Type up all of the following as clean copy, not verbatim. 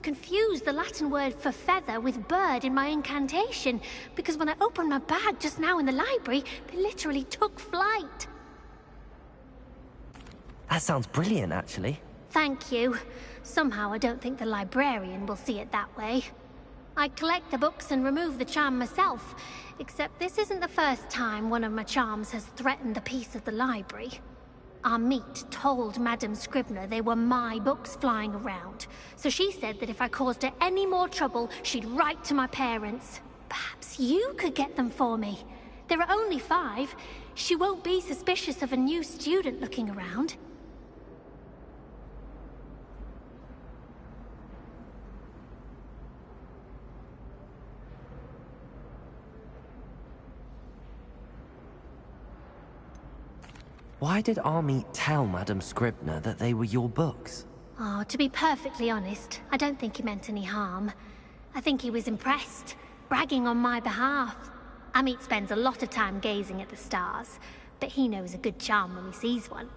confused the Latin word for feather with bird in my incantation, because when I opened my bag just now in the library, they literally took flight. That sounds brilliant, actually. Thank you. Somehow I don't think the librarian will see it that way. I collect the books and remove the charm myself, except this isn't the first time one of my charms has threatened a piece of the library. Our meet told Madame Scribner they were my books flying around, so she said that if I caused her any more trouble, she'd write to my parents. Perhaps you could get them for me. There are only 5. She won't be suspicious of a new student looking around. Why did Army tell Madame Scribner that they were your books? Oh, to be perfectly honest, I don't think he meant any harm. I think he was impressed, bragging on my behalf. Amit spends a lot of time gazing at the stars, but he knows a good charm when he sees one.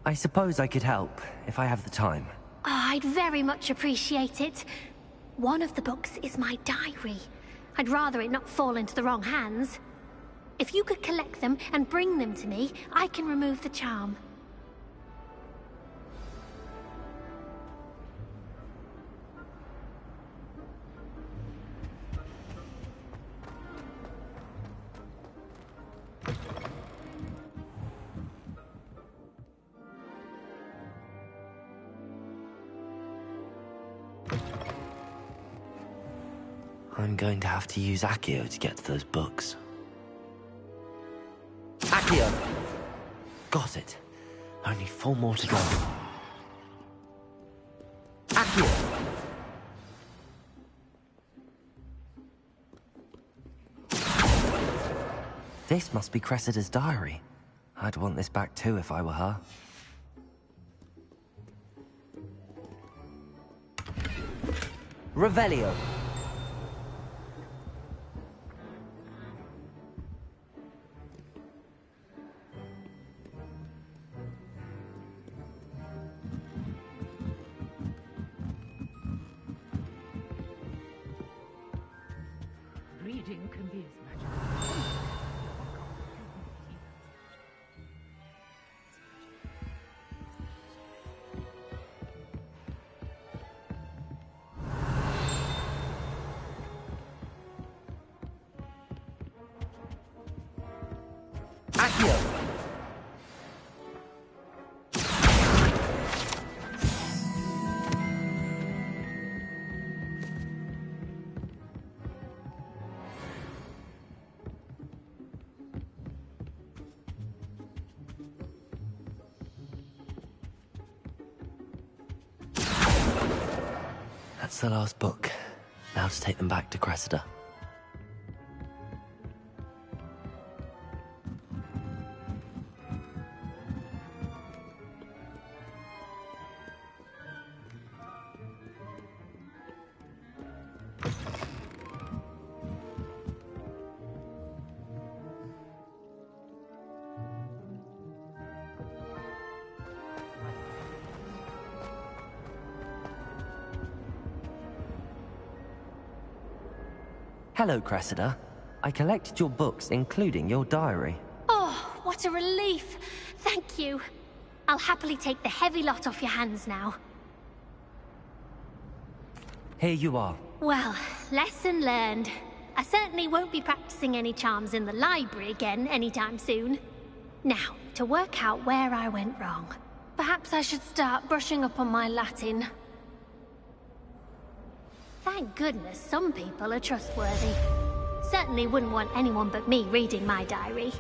I suppose I could help, if I have the time. Oh, I'd very much appreciate it. One of the books is my diary. I'd rather it not fall into the wrong hands. If you could collect them and bring them to me, I can remove the charm. I'm going to have to use Accio to get to those books. Accio! Got it. Only 4 more to go. Accio! This must be Cressida's diary. I'd want this back too if I were her. Revelio. Reading can be as magical. Accio! That's the last book. Now to take them back to Cressida. Hello, Cressida. I collected your books, including your diary. Oh, what a relief. Thank you. I'll happily take the heavy lot off your hands now. Here you are. Well, lesson learned. I certainly won't be practicing any charms in the library again anytime soon. Now, to work out where I went wrong. Perhaps I should start brushing up on my Latin. Thank goodness some people are trustworthy. Certainly wouldn't want anyone but me reading my diary.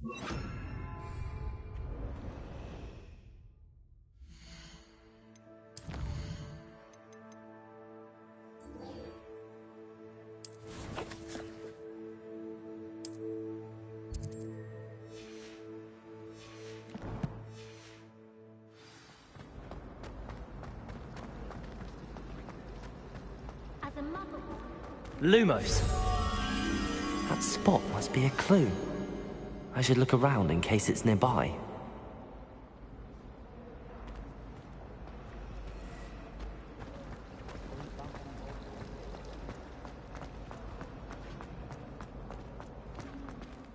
As a muggle. Lumos! That spot must be a clue. I should look around in case it's nearby.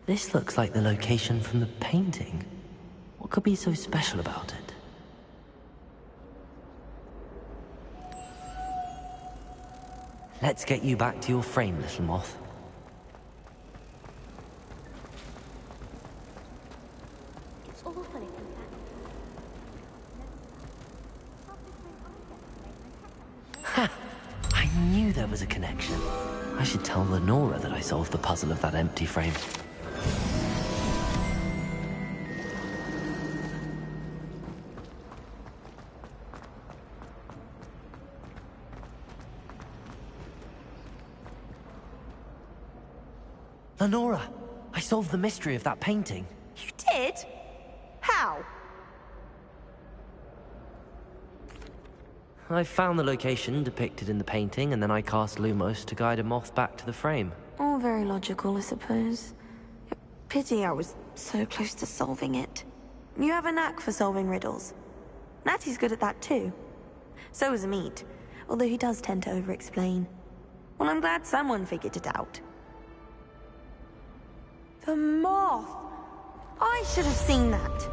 This looks like the location from the painting. What could be so special about it? Let's get you back to your frame, little moth. It's awfully Ha! I knew there was a connection. I should tell Lenora that I solved the puzzle of that empty frame. Lenora, I solved the mystery of that painting. You did? How? I found the location depicted in the painting, and then I cast Lumos to guide a moth back to the frame. All very logical, I suppose. Pity I was so close to solving it. You have a knack for solving riddles. Natty's good at that too. So is Amit, although he does tend to over-explain. Well, I'm glad someone figured it out. The moth! I should have seen that.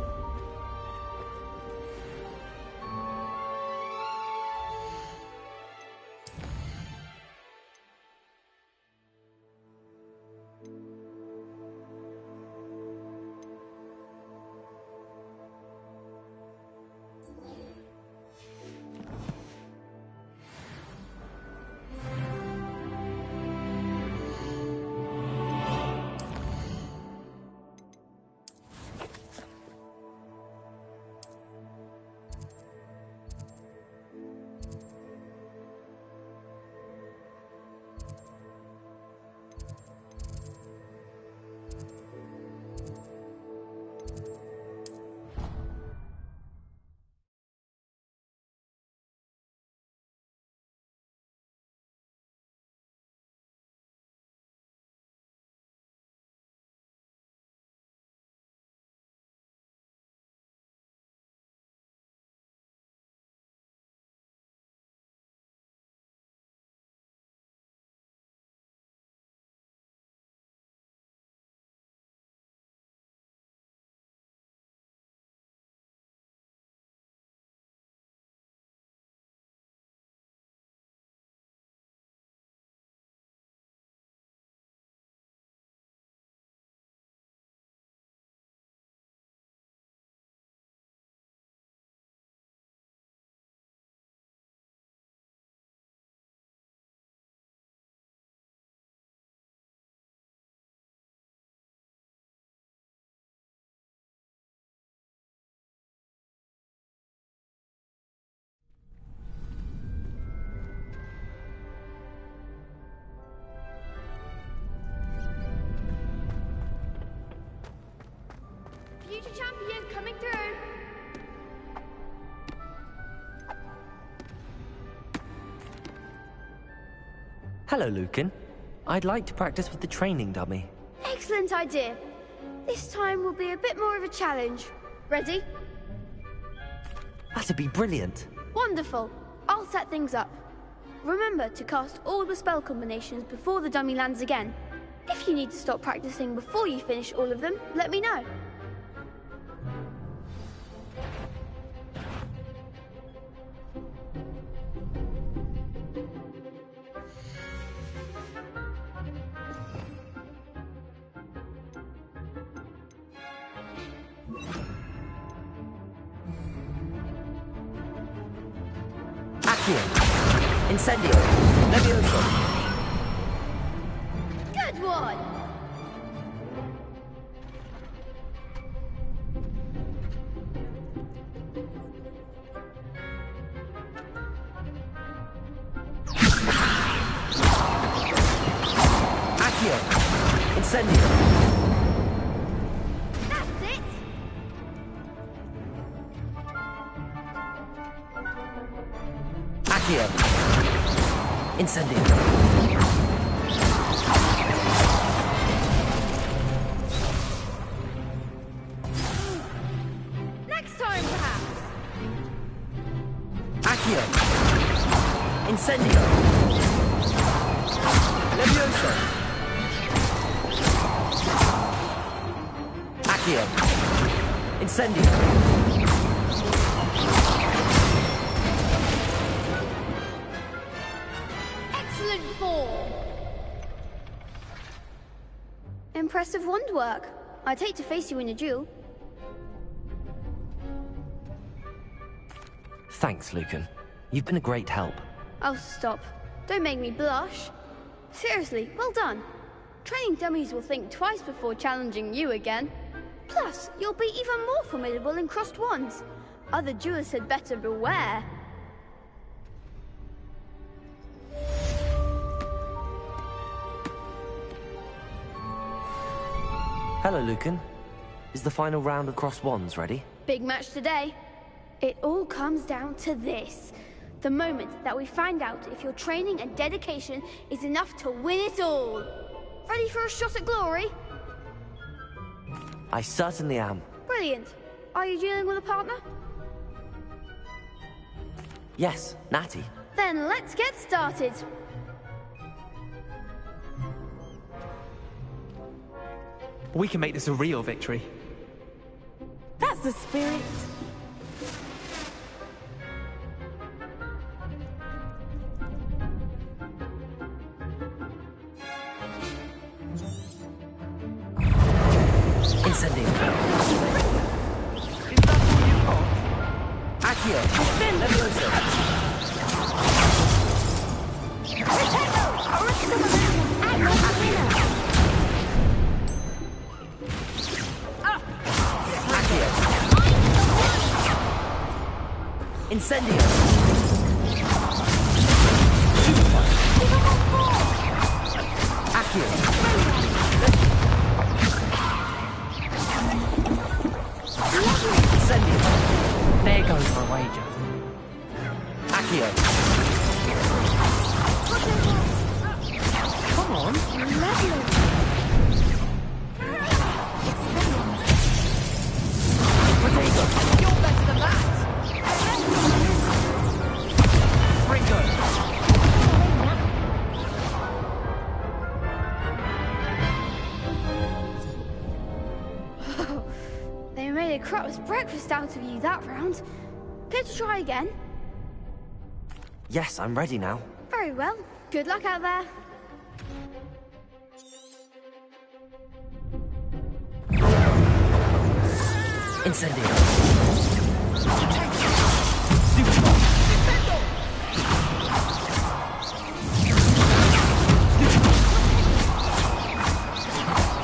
Future champion coming through. Hello, Lucan. I'd like to practice with the training dummy. Excellent idea. This time will be a bit more of a challenge. Ready? That'd be brilliant. Wonderful. I'll set things up. Remember to cast all the spell combinations before the dummy lands again. If you need to stop practicing before you finish all of them, let me know. Incendio! Levioso! Good one! Incendio! That's it! Accio! Incendio! Next time, perhaps. Accio! Incendio! Levioso! Accio! Incendio! Excellent form. Impressive wand work. I'd hate to face you in a duel. Thanks, Lucan. You've been a great help. Oh, stop. Don't make me blush. Seriously, well done. Training dummies will think twice before challenging you again. Plus, you'll be even more formidable in crossed wands. Other duelists had better beware. Hello, Lucan. Is the final round of crossed wands ready? Big match today. It all comes down to this. The moment that we find out if your training and dedication is enough to win it all. Ready for a shot at glory? I certainly am. Brilliant. Are you dealing with a partner? Yes, Natty. Then let's get started. We can make this a real victory. That's the spirit. Incendio! Is that all you've got? Accio! Levioso! Accio! Incendio! Accio! Incendio! There goes my wager. Accio! Come on. Protego! You're better than that. Ringo. They made a crap's breakfast out of you that round. Care to try again? Yes, I'm ready now. Very well. Good luck out there. Incendio!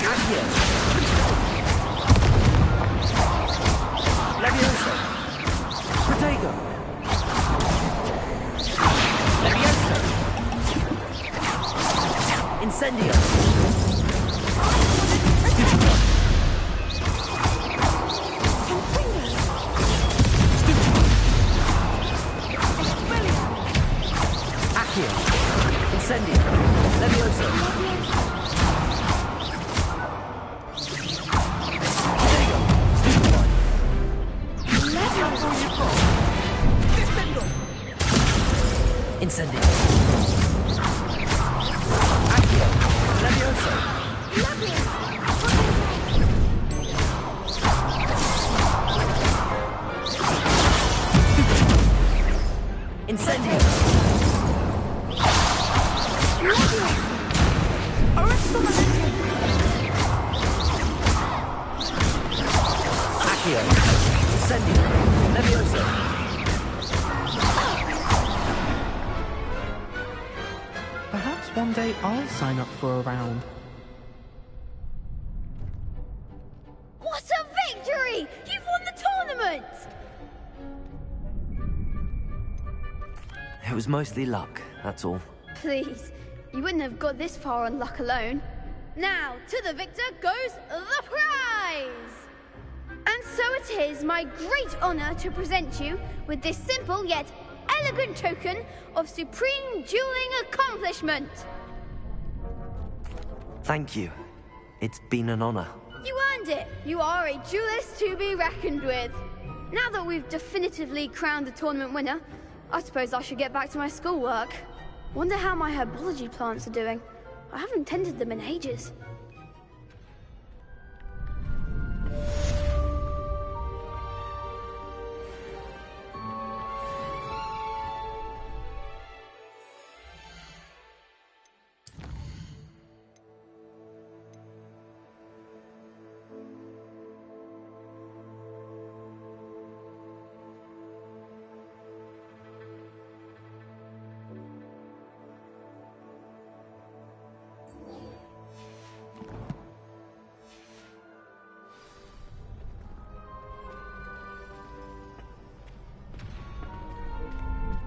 Accio! Levioso! Protego! Levioso! Incendio! Accio! Incendio! Levioso! Protego! Incendio! Accio! Levioso! Incendio! Accio! Incendio! Levioso! Perhaps one day I'll sign up for a round. What a victory! You've won the tournament! It was mostly luck, that's all. Please, you wouldn't have got this far on luck alone. Now, to the victor goes the prize! And so it is my great honor to present you with this simple yet elegant token of supreme dueling accomplishment. Thank you. It's been an honor. You earned it. You are a duelist to be reckoned with. Now that we've definitively crowned the tournament winner, I suppose I should get back to my schoolwork. Wonder how my herbology plants are doing. I haven't tended them in ages.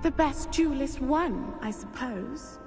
The best duelist won, I suppose.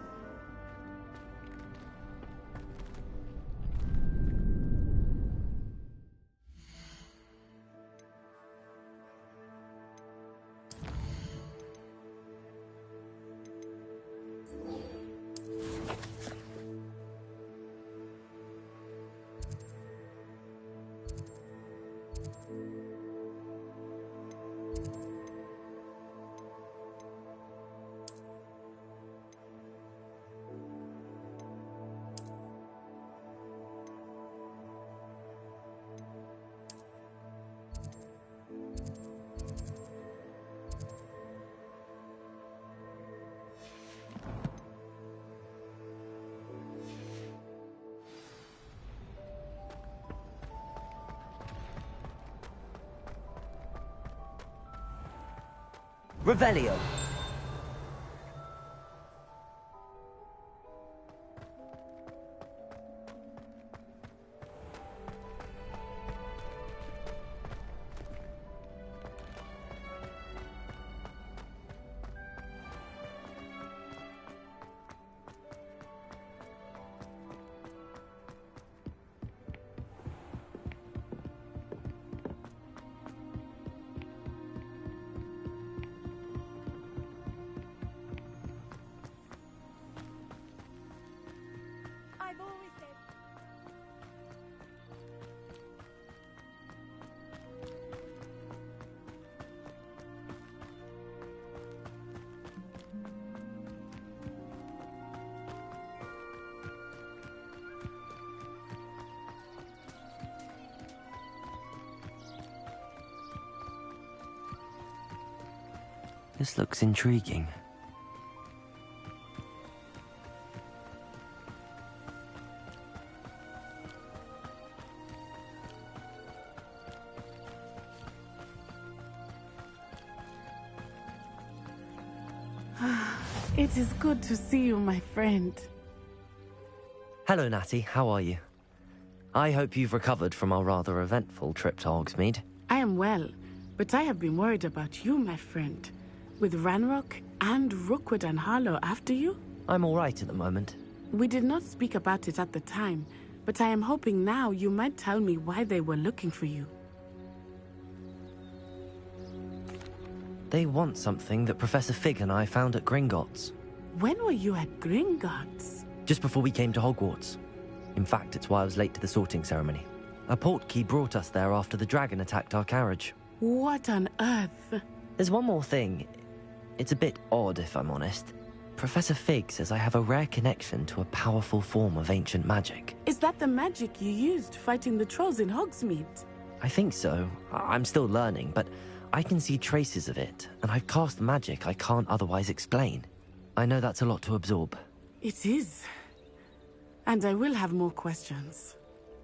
Revelio. This looks intriguing. It is good to see you, my friend. Hello, Natty. How are you? I hope you've recovered from our rather eventful trip to Hogsmeade. I am well, but I have been worried about you, my friend. With Ranrock and Rookwood and Harlow after you? I'm all right at the moment. We did not speak about it at the time, but I am hoping now you might tell me why they were looking for you. They want something that Professor Fig and I found at Gringotts. When were you at Gringotts? Just before we came to Hogwarts. In fact, it's why I was late to the sorting ceremony. A portkey brought us there after the dragon attacked our carriage. What on earth? There's one more thing. It's a bit odd, if I'm honest. Professor Fig says I have a rare connection to a powerful form of ancient magic. Is that the magic you used fighting the trolls in Hogsmeade? I think so. I'm still learning, but I can see traces of it, and I've cast magic I can't otherwise explain. I know that's a lot to absorb. It is. And I will have more questions.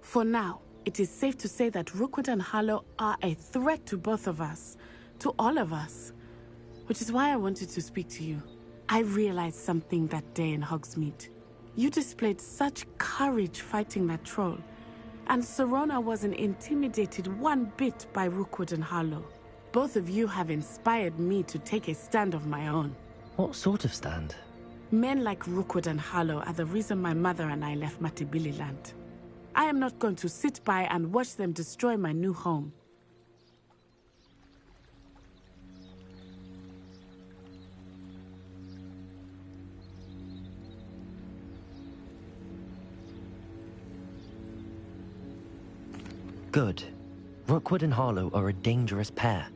For now, it is safe to say that Rookwood and Harlow are a threat to both of us. To all of us. Which is why I wanted to speak to you. I realized something that day in Hogsmeade. You displayed such courage fighting that troll. And Serona wasn't intimidated one bit by Rookwood and Harlow. Both of you have inspired me to take a stand of my own. What sort of stand? Men like Rookwood and Harlow are the reason my mother and I left Matibili land. I am not going to sit by and watch them destroy my new home. Good. Rookwood and Harlow are a dangerous pair.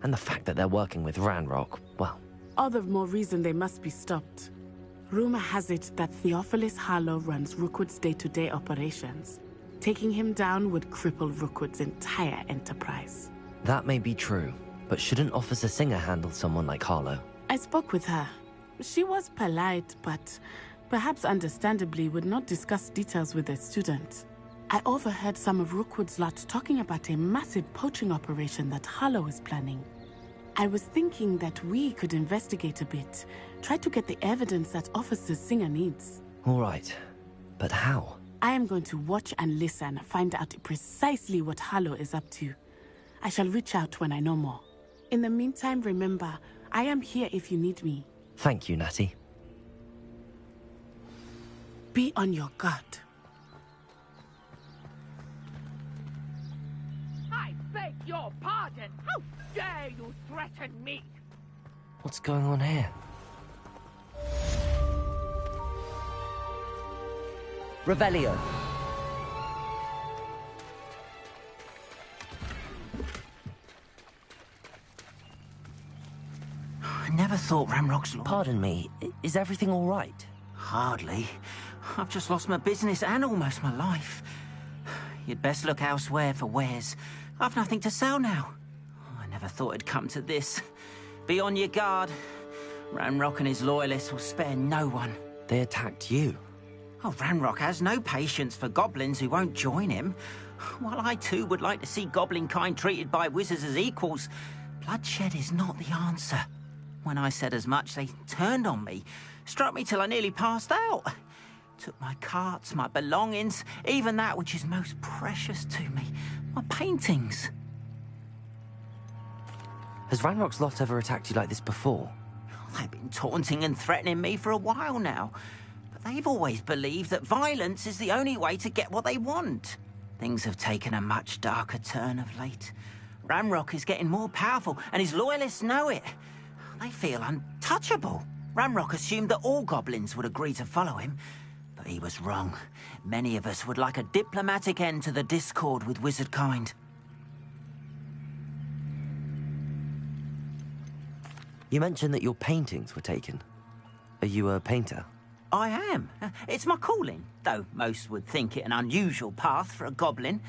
And the fact that they're working with Ranrock, well... All the more reason they must be stopped. Rumor has it that Theophilus Harlow runs Rookwood's day-to-day operations. Taking him down would cripple Rookwood's entire enterprise. That may be true, but shouldn't Officer Singer handle someone like Harlow? I spoke with her. She was polite, but perhaps understandably would not discuss details with a student. I overheard some of Rookwood's lot talking about a massive poaching operation that Harlow is planning. I was thinking that we could investigate a bit, try to get the evidence that Officer Singer needs. All right, but how? I am going to watch and listen, find out precisely what Harlow is up to. I shall reach out when I know more. In the meantime, remember, I am here if you need me. Thank you, Natty. Be on your guard. I beg your pardon! How dare you threaten me? What's going on here? Revelio. I never thought Ramrock's... Pardon me, is everything all right? Hardly. I've just lost my business and almost my life. You'd best look elsewhere for wares. I've nothing to sell now. I never thought it'd come to this. Be on your guard. Ranrock and his loyalists will spare no one. They attacked you. Oh, Ranrock has no patience for goblins who won't join him. While I too would like to see goblin kind treated by wizards as equals, bloodshed is not the answer. When I said as much, they turned on me, struck me till I nearly passed out. Took my carts, my belongings, even that which is most precious to me, my paintings. Has Ranrock's lot ever attacked you like this before? They've been taunting and threatening me for a while now. But they've always believed that violence is the only way to get what they want. Things have taken a much darker turn of late. Ranrock is getting more powerful, and his loyalists know it. They feel untouchable. Ranrock assumed that all goblins would agree to follow him, but he was wrong. Many of us would like a diplomatic end to the discord with wizard kind. You mentioned that your paintings were taken. Are you a painter? I am. It's my calling, though most would think it an unusual path for a goblin.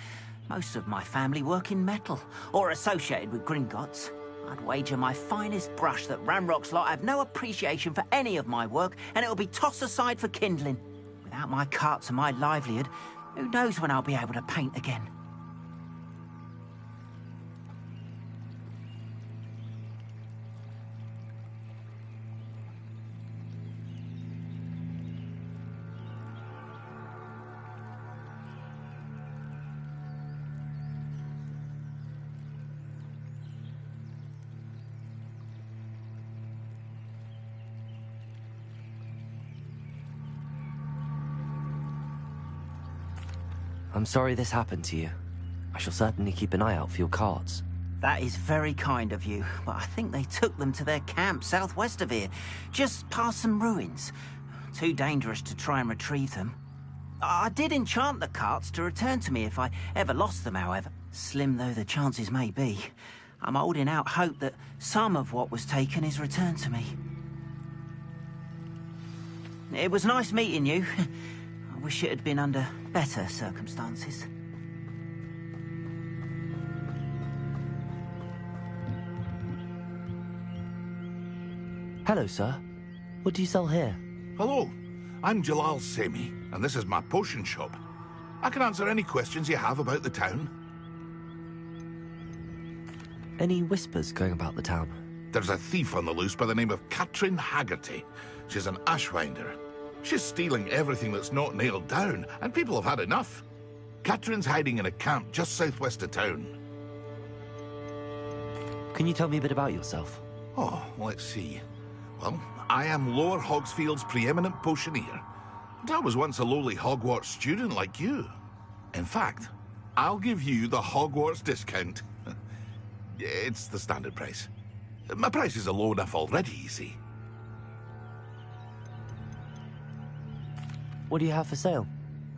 Most of my family work in metal, or associated with Gringotts. I'd wager my finest brush that Ranrock's lot have no appreciation for any of my work, and it'll be tossed aside for kindling. Without my carts and my livelihood, who knows when I'll be able to paint again? I'm sorry this happened to you. I shall certainly keep an eye out for your carts. That is very kind of you, but I think they took them to their camp southwest of here, just past some ruins. Too dangerous to try and retrieve them. I did enchant the carts to return to me if I ever lost them, however. Slim though the chances may be, I'm holding out hope that some of what was taken is returned to me. It was nice meeting you. I wish it had been under better circumstances. Hello, sir. What do you sell here? Hello, I'm Jalal Semi, and this is my potion shop. I can answer any questions you have about the town. Any whispers going about the town? There's a thief on the loose by the name of Katrin Haggerty. She's an ashwinder. She's stealing everything that's not nailed down, and people have had enough. Katrin's hiding in a camp just southwest of town. Can you tell me a bit about yourself? Oh, let's see. Well, I am Lower Hogsfield's preeminent potioneer. And I was once a lowly Hogwarts student like you. In fact, I'll give you the Hogwarts discount. It's the standard price. My prices are low enough already, you see. What do you have for sale?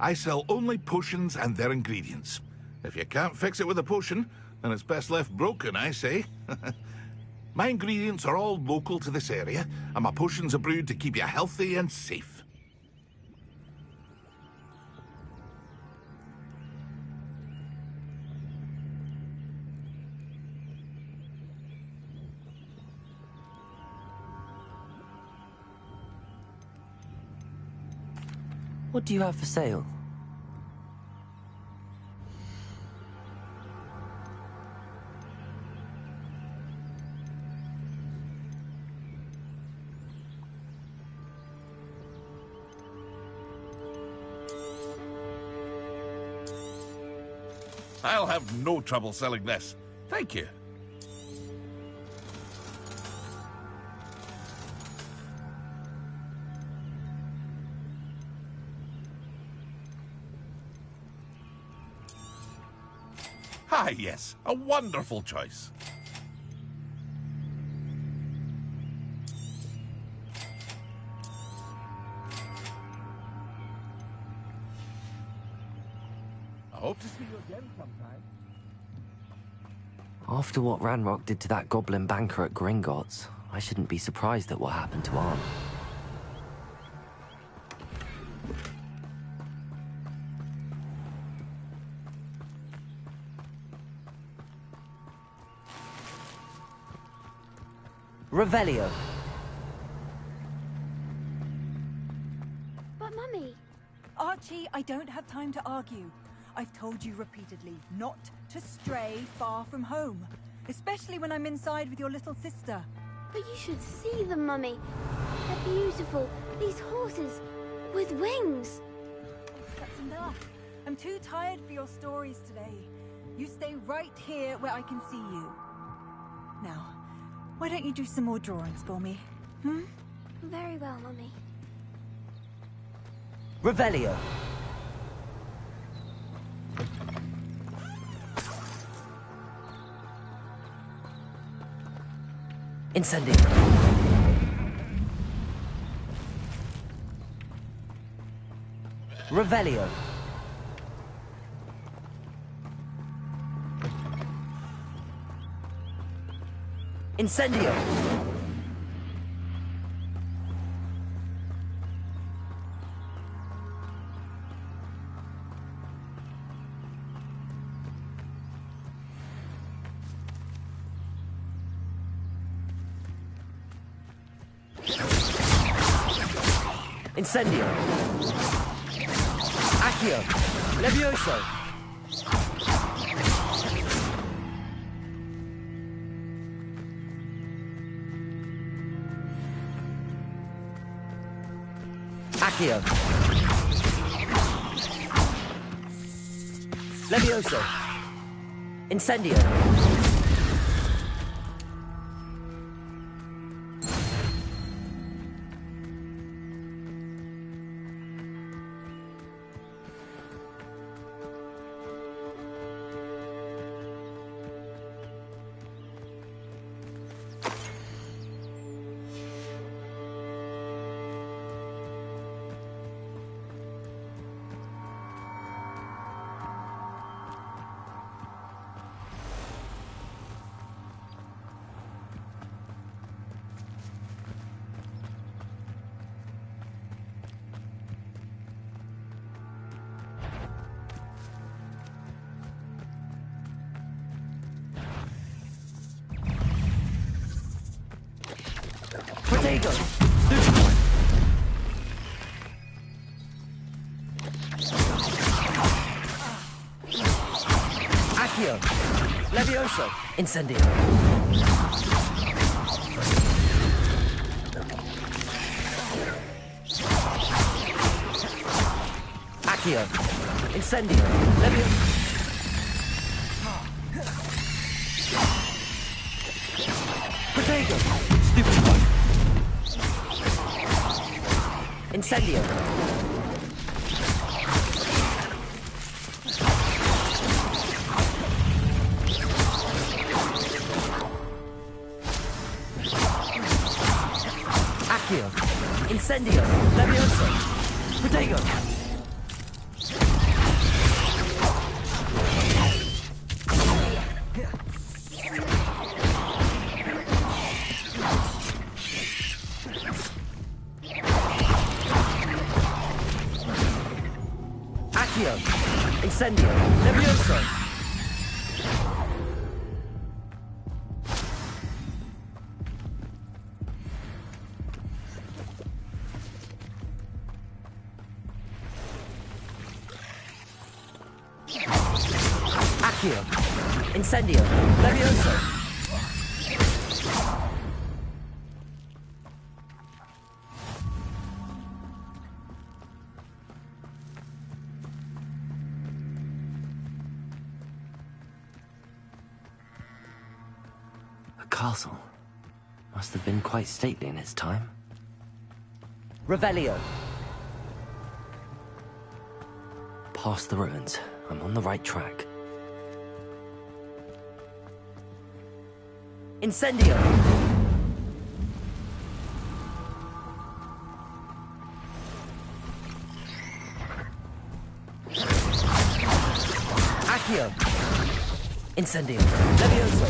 I sell only potions and their ingredients. If you can't fix it with a potion, then it's best left broken, I say. My ingredients are all local to this area, and my potions are brewed to keep you healthy and safe. What do you have for sale? I'll have no trouble selling this. Thank you. Ah, yes. A wonderful choice. I hope to see you again sometime. After what Ranrock did to that goblin banker at Gringotts, I shouldn't be surprised at what happened to Arn. Revelio. But Mummy... Archie, I don't have time to argue. I've told you repeatedly not to stray far from home, especially when I'm inside with your little sister. But you should see them, Mummy. They're beautiful. These horses with wings. That's enough. I'm too tired for your stories today. You stay right here where I can see you. Now, why don't you do some more drawings for me? Very well, Mummy. Revelio. Incendio. Revelio. Incendio. Incendio. Accio. Levioso. Accio. Levioso. Incendio. Protego. Accio. Levioso. Incendio. Accio. Incendio. Levioso. Protego. Stupefy. Incendio. Accio! Incendio! Levioso! Protego! Accio! Incendio! Levioso! Accio! Incendio! Levioso! A castle. Must have been quite stately in its time. Revelio! Past the ruins. I'm on the right track. Incendio! Accio! Incendio! Levioso!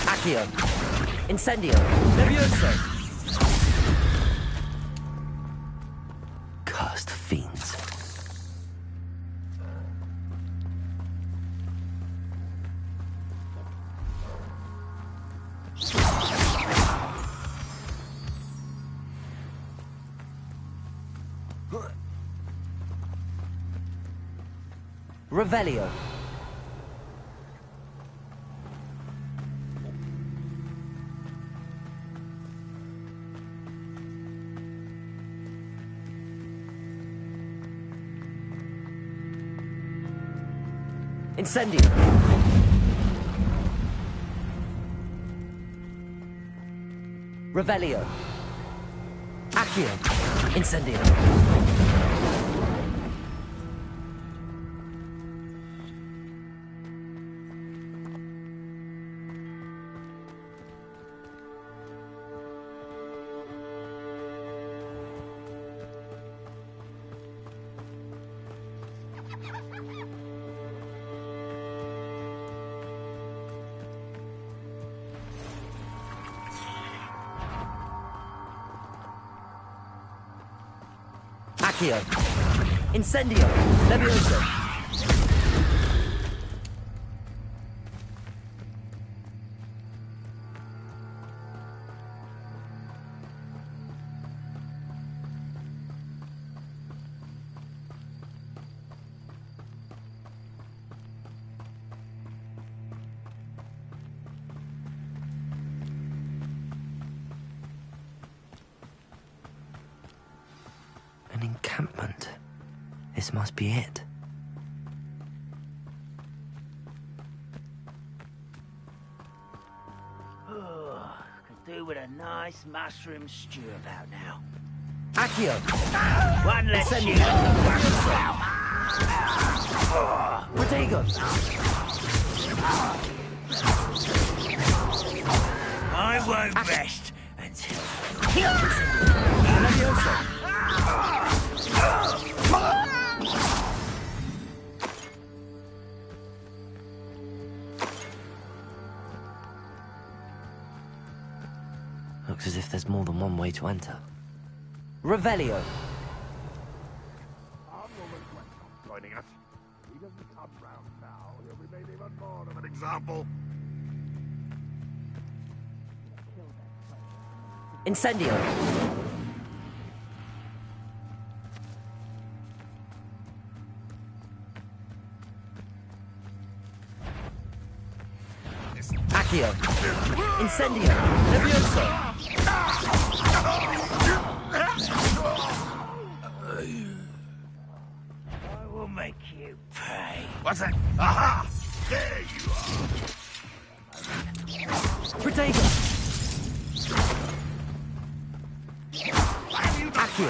Accio! Incendio! Levioso! Cursed fiends. Revelio. Incendio. Revelio. Accio. Incendio. Accio. Incendio. Levioso. An encampment. This must be it. Could do with a nice mushroom stew about now. Accio. One less Incendio. shit on the back. Protego. I won't rest until... Levioso. Looks as if there's more than one way to enter. Revelio. Joining us. He doesn't come round now. He'll be made even more of an example. Incendio. Accio. Incendio. Levioso. I will make you pay. What's that? Aha! There you are. Protego. Accio.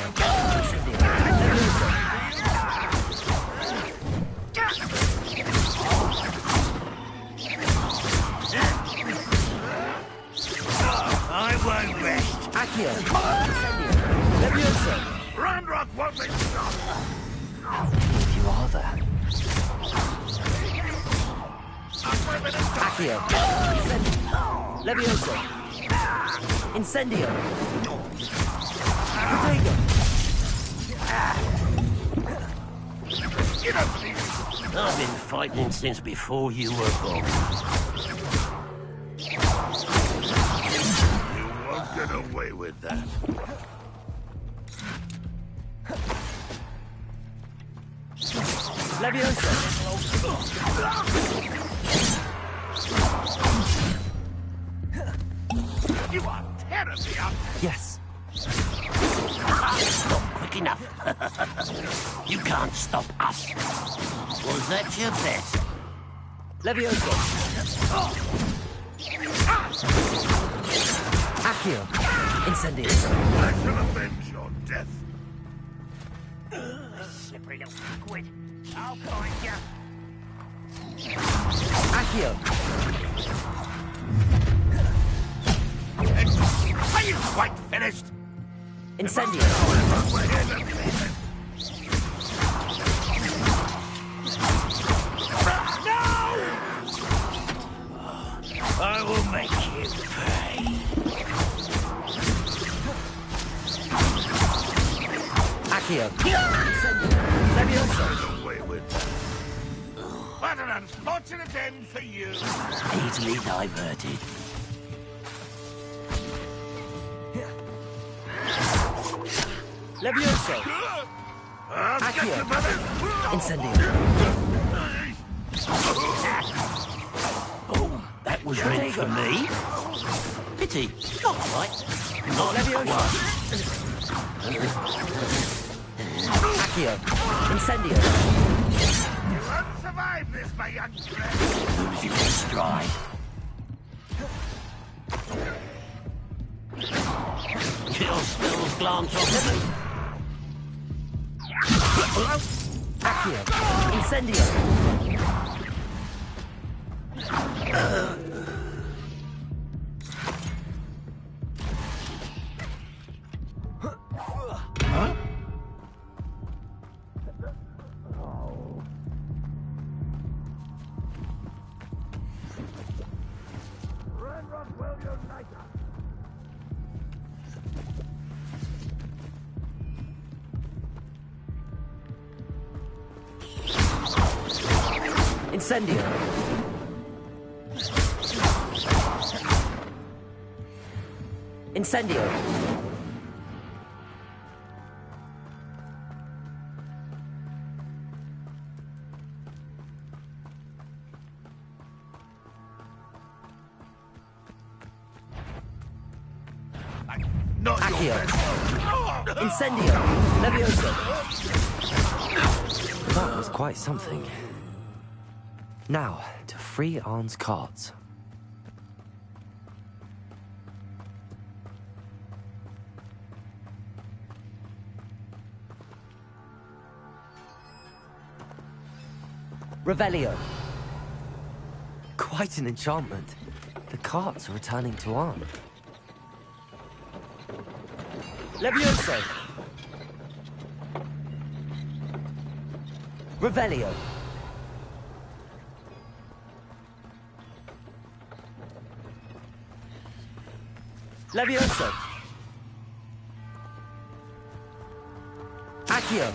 Incendio. won't rest. Accio! Incendio! Levioso! Ranrock won't be stopped. If you are there. Accio! Incendio! Levioso! Incendio! Protego! I've been fighting since before you were born. You won't get away with that. Levioso! You are terribly up. Yes. Not quick enough. You can't stop us. Was that your bet? Levioso! Accio! Incendio! I shall avenge your death. Slippery little squid. I'll find you. Accio! Are you quite finished? Incendio! I will make you pay. Accio! Incendio! Levioso! Away with that. What an unfortunate end for you. Easily diverted. Levioso! Accio! Incendio! Oh, that was meant for me. Pity. Not quite. Not Levioso! Accio! Incendio! You won't survive this, my young friend. Lose your stride. Your spells glance off me. Accio! Incendio! Incendio! Incendio! Not Accio! your best. Incendio! Levioso! That was quite something. Now, to free Arn's cards. Revelio. Quite an enchantment. The cards are returning to Arn. Levioso. Revelio. Levioso. Accio.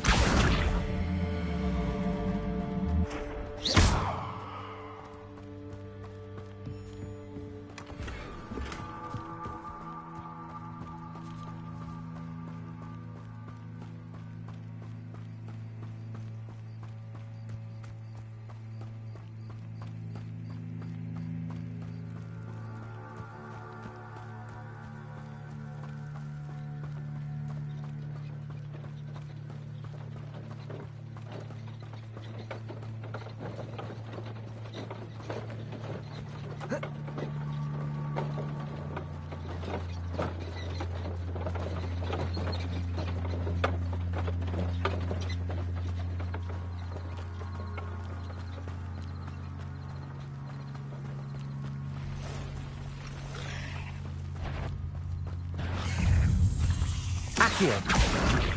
Accio.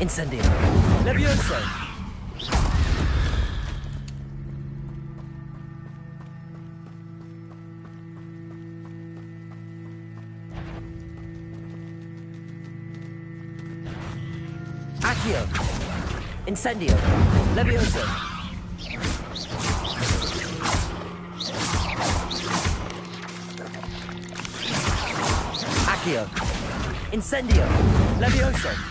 Incendio. Levioso. Accio. Incendio. Levioso. Accio. Incendio. Levioso.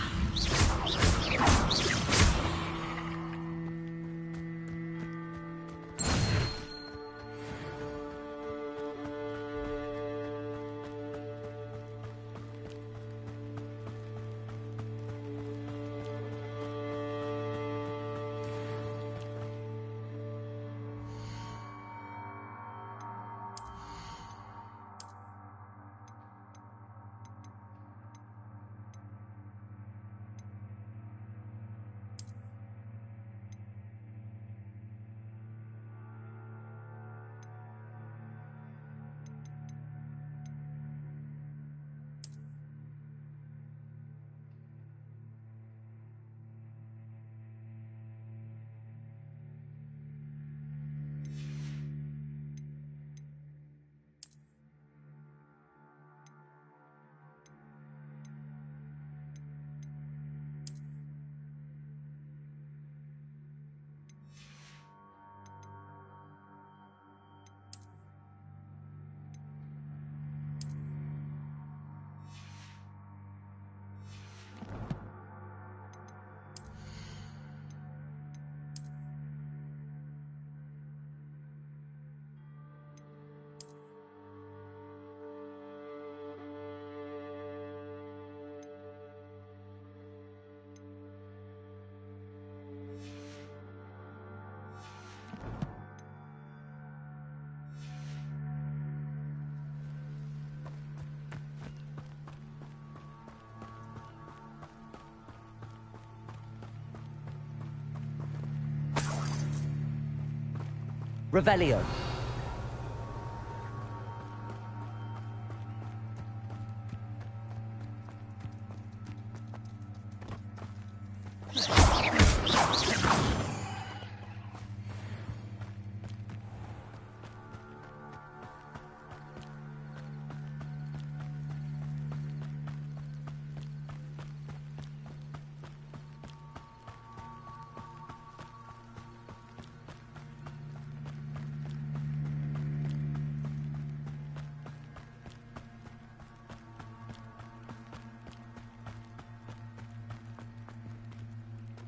Revelio.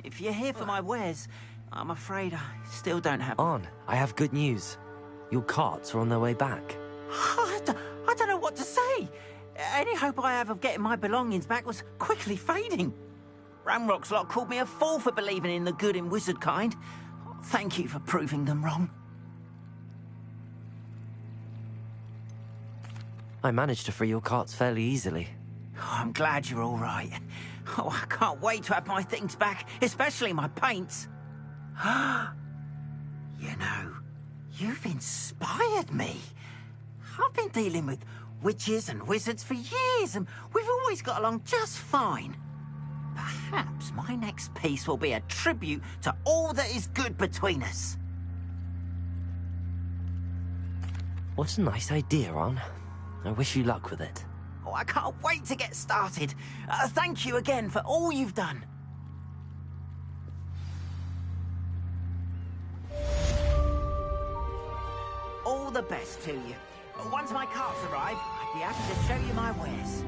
If you're here for my wares, I'm afraid I still don't have... On, I have good news. Your carts are on their way back. I don't know what to say. Any hope I have of getting my belongings back was quickly fading. Ramrock's lot called me a fool for believing in the good in wizard kind. Thank you for proving them wrong. I managed to free your carts fairly easily. Oh, I'm glad you're all right. Oh, I can't wait to have my things back, especially my paints. You know, you've inspired me. I've been dealing with witches and wizards for years, and we've always got along just fine. Perhaps my next piece will be a tribute to all that is good between us. What a nice idea, Ron. I wish you luck with it. Oh, I can't wait to get started. Thank you again for all you've done. All the best to you. Once my carts arrive, I'd be happy to show you my wares.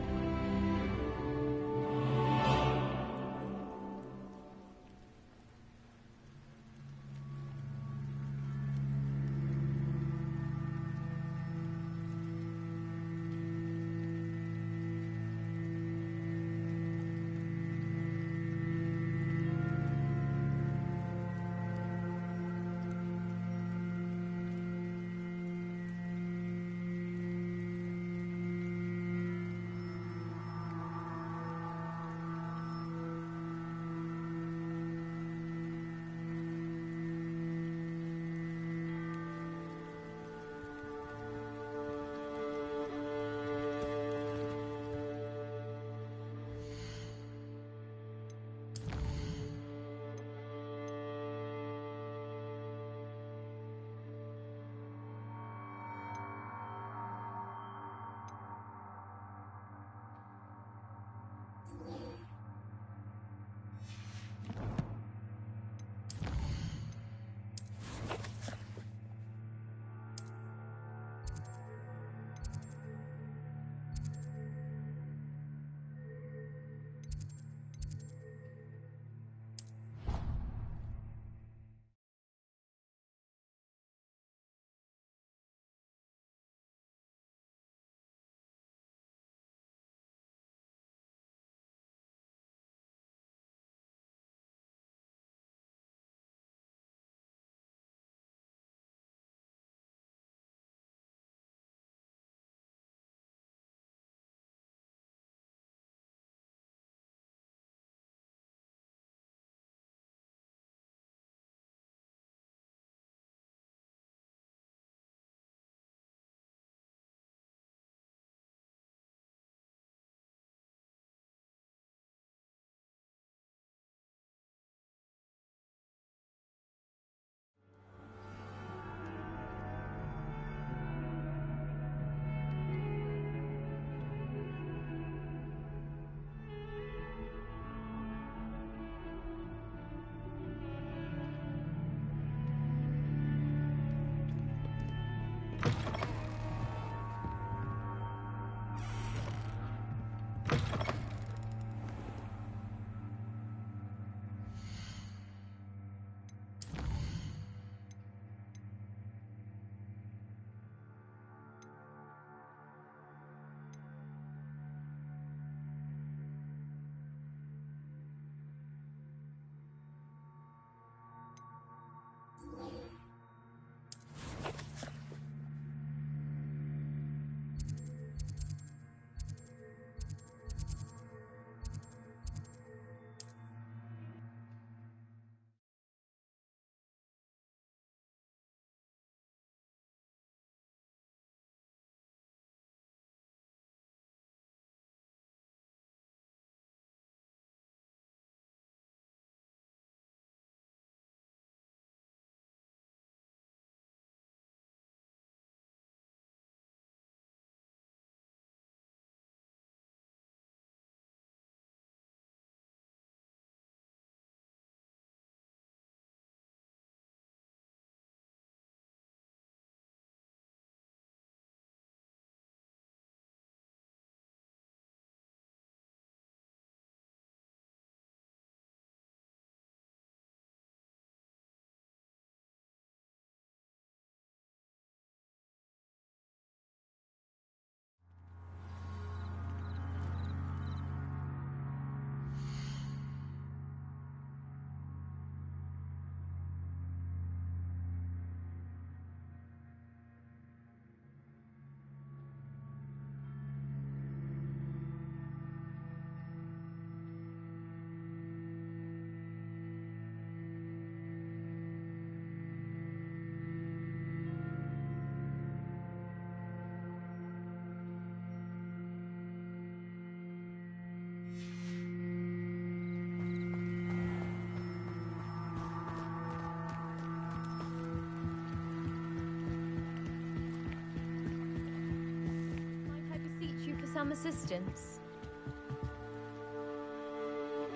Some assistance.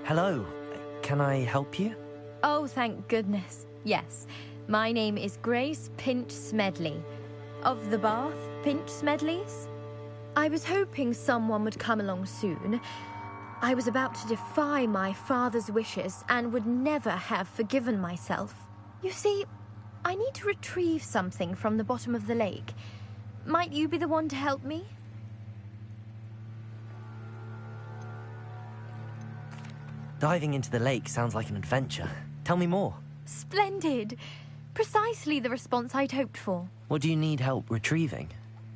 Hello. Can I help you? Oh, thank goodness. Yes. My name is Grace Pinch Smedley. Of the Bath Pinch Smedleys? I was hoping someone would come along soon. I was about to defy my father's wishes and would never have forgiven myself. You see, I need to retrieve something from the bottom of the lake. Might you be the one to help me? Diving into the lake sounds like an adventure. Tell me more. Splendid! Precisely the response I'd hoped for. What do you need help retrieving?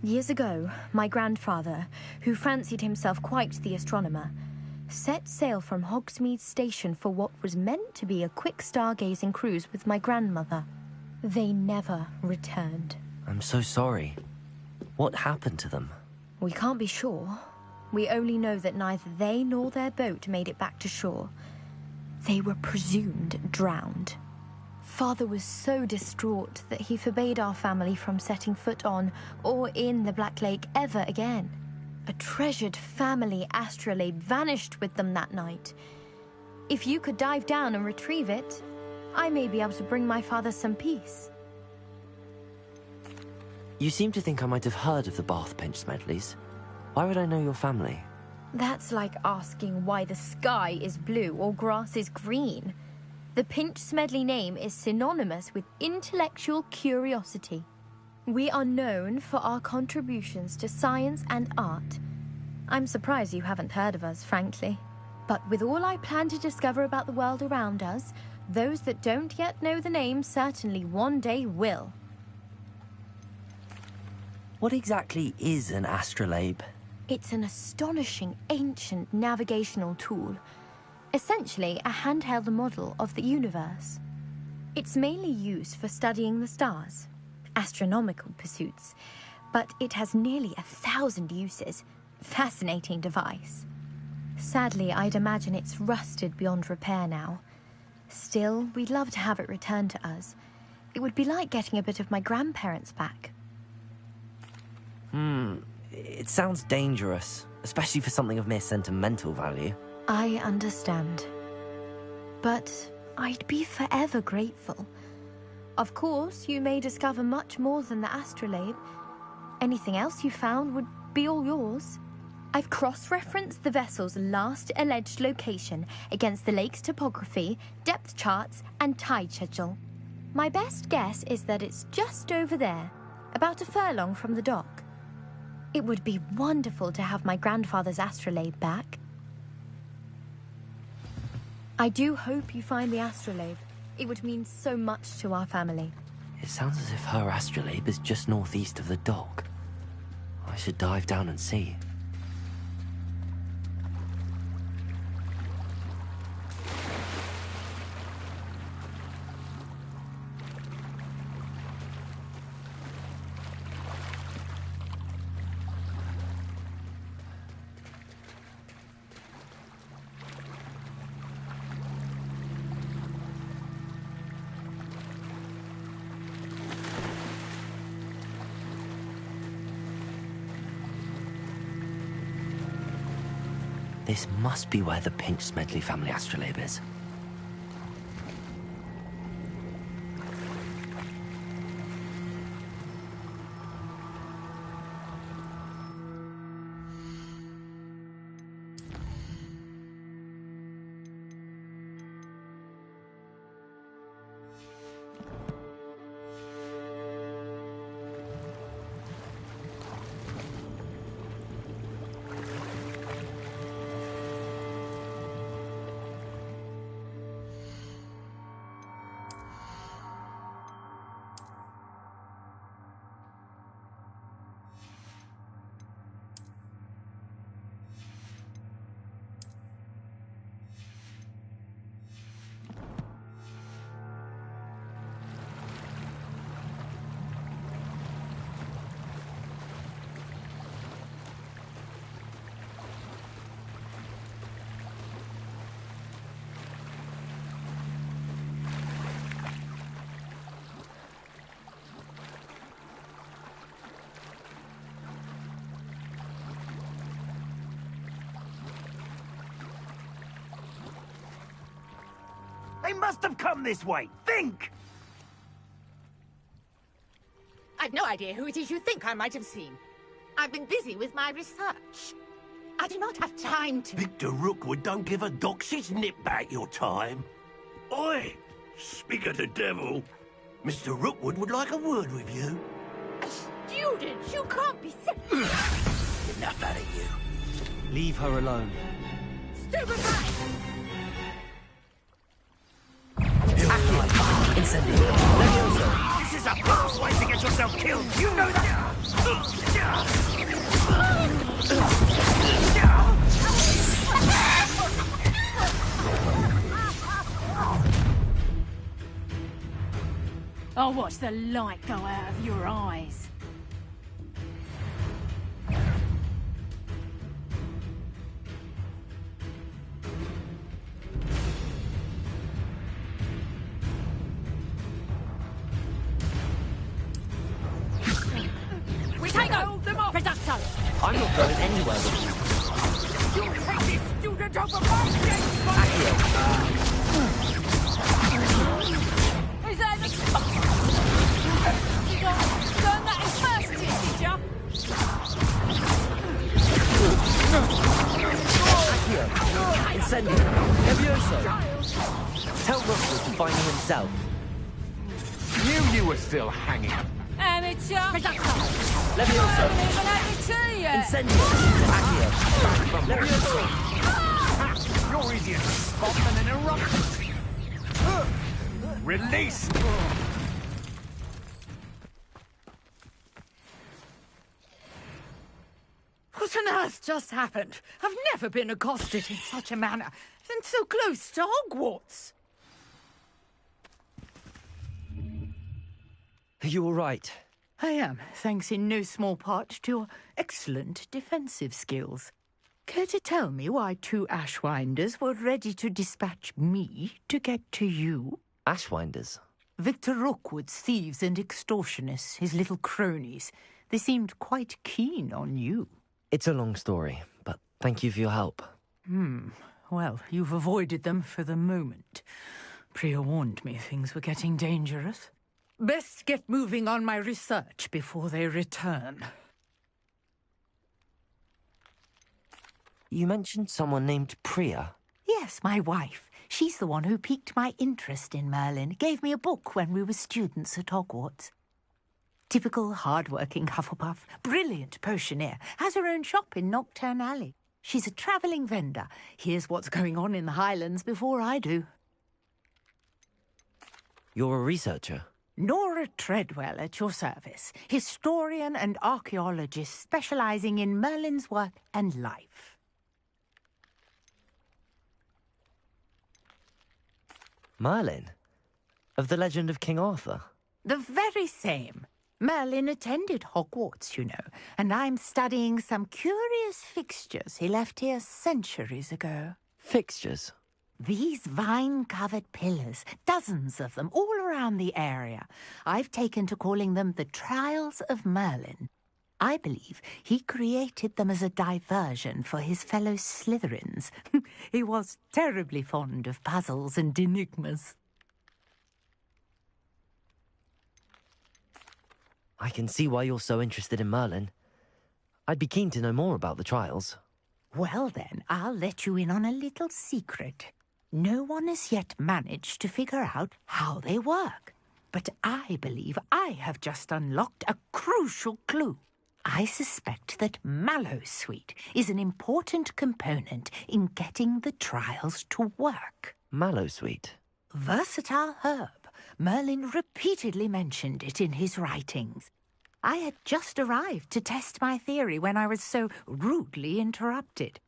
Years ago, my grandfather, who fancied himself quite the astronomer, set sail from Hogsmeade Station for what was meant to be a quick stargazing cruise with my grandmother. They never returned. I'm so sorry. What happened to them? We can't be sure. We only know that neither they nor their boat made it back to shore. They were presumed drowned. Father was so distraught that he forbade our family from setting foot on or in the Black Lake ever again. A treasured family astrolabe vanished with them that night. If you could dive down and retrieve it, I may be able to bring my father some peace. You seem to think I might have heard of the Bath Pinch Smedleys. Why would I know your family? That's like asking why the sky is blue or grass is green. The Pinch Smedley name is synonymous with intellectual curiosity. We are known for our contributions to science and art. I'm surprised you haven't heard of us, frankly. But with all I plan to discover about the world around us, those that don't yet know the name certainly one day will. What exactly is an astrolabe? It's an astonishing ancient navigational tool. Essentially a handheld model of the universe. It's mainly used for studying the stars, astronomical pursuits, but it has nearly 1,000 uses. Fascinating device. Sadly, I'd imagine it's rusted beyond repair now. Still, we'd love to have it returned to us. It would be like getting a bit of my grandparents back. It sounds dangerous, especially for something of mere sentimental value. I understand. But I'd be forever grateful. Of course, you may discover much more than the astrolabe. Anything else you found would be all yours. I've cross-referenced the vessel's last alleged location against the lake's topography, depth charts, and tide schedule. My best guess is that it's just over there, about a furlong from the dock. It would be wonderful to have my grandfather's astrolabe back. I do hope you find the astrolabe. It would mean so much to our family. It sounds as if her astrolabe is just northeast of the dock. I should dive down and see. This must be where the Pinch Smedley family astrolabe is. They must have come this way. Think! I've no idea who it is you think I might have seen. I've been busy with my research. I do not have time to... Victor Rookwood don't give a doxy's nip back your time. Oi! Speak of the devil. Mr. Rookwood would like a word with you. A student? You can't be serious. Enough out of you. Leave her alone. Stupefy! This is a fast way to get yourself killed. You know that? I'll watch the light go out of your eyes. We take them off! Reducto! I'm not going anywhere with you. You take this student over my dead Accio! Is that the... You got learn that in first year, did ya? Accio! Incendio! Levioso! Tell Rookwood to find him himself. Knew you were still hanging. Amateur! Levioso! Don't even have me to you! Incendio! Accio! Levioso! You're easier to spot than an eruption. Release! What on earth just happened? I've never been accosted in such a manner, and so close to Hogwarts. Are you all right? I am, thanks in no small part to your excellent defensive skills. Care to tell me why 2 Ashwinders were ready to dispatch me to get to you? Ashwinders? Victor Rookwood's thieves and extortionists, his little cronies. They seemed quite keen on you. It's a long story, but thank you for your help. Well, you've avoided them for the moment. Priya warned me things were getting dangerous. Best get moving on my research before they return. You mentioned someone named Priya. Yes, my wife. She's the one who piqued my interest in Merlin. Gave me a book when we were students at Hogwarts. Typical hard-working Hufflepuff, brilliant potioneer, has her own shop in Knockturn Alley. She's a travelling vendor. Hears what's going on in the Highlands before I do. You're a researcher? Nora Treadwell at your service, historian and archaeologist specialising in Merlin's work and life. Merlin? Of the legend of King Arthur? The very same. Merlin attended Hogwarts, you know, and I'm studying some curious fixtures he left here centuries ago. Fixtures? These vine-covered pillars, dozens of them, all around the area. I've taken to calling them the Trials of Merlin. I believe he created them as a diversion for his fellow Slytherins. He was terribly fond of puzzles and enigmas. I can see why you're so interested in Merlin. I'd be keen to know more about the trials. Well then, I'll let you in on a little secret. No one has yet managed to figure out how they work. But I believe I have just unlocked a crucial clue. I suspect that Mallowsweet is an important component in getting the trials to work. Mallowsweet? Versatile herb. Merlin repeatedly mentioned it in his writings. I had just arrived to test my theory when I was so rudely interrupted.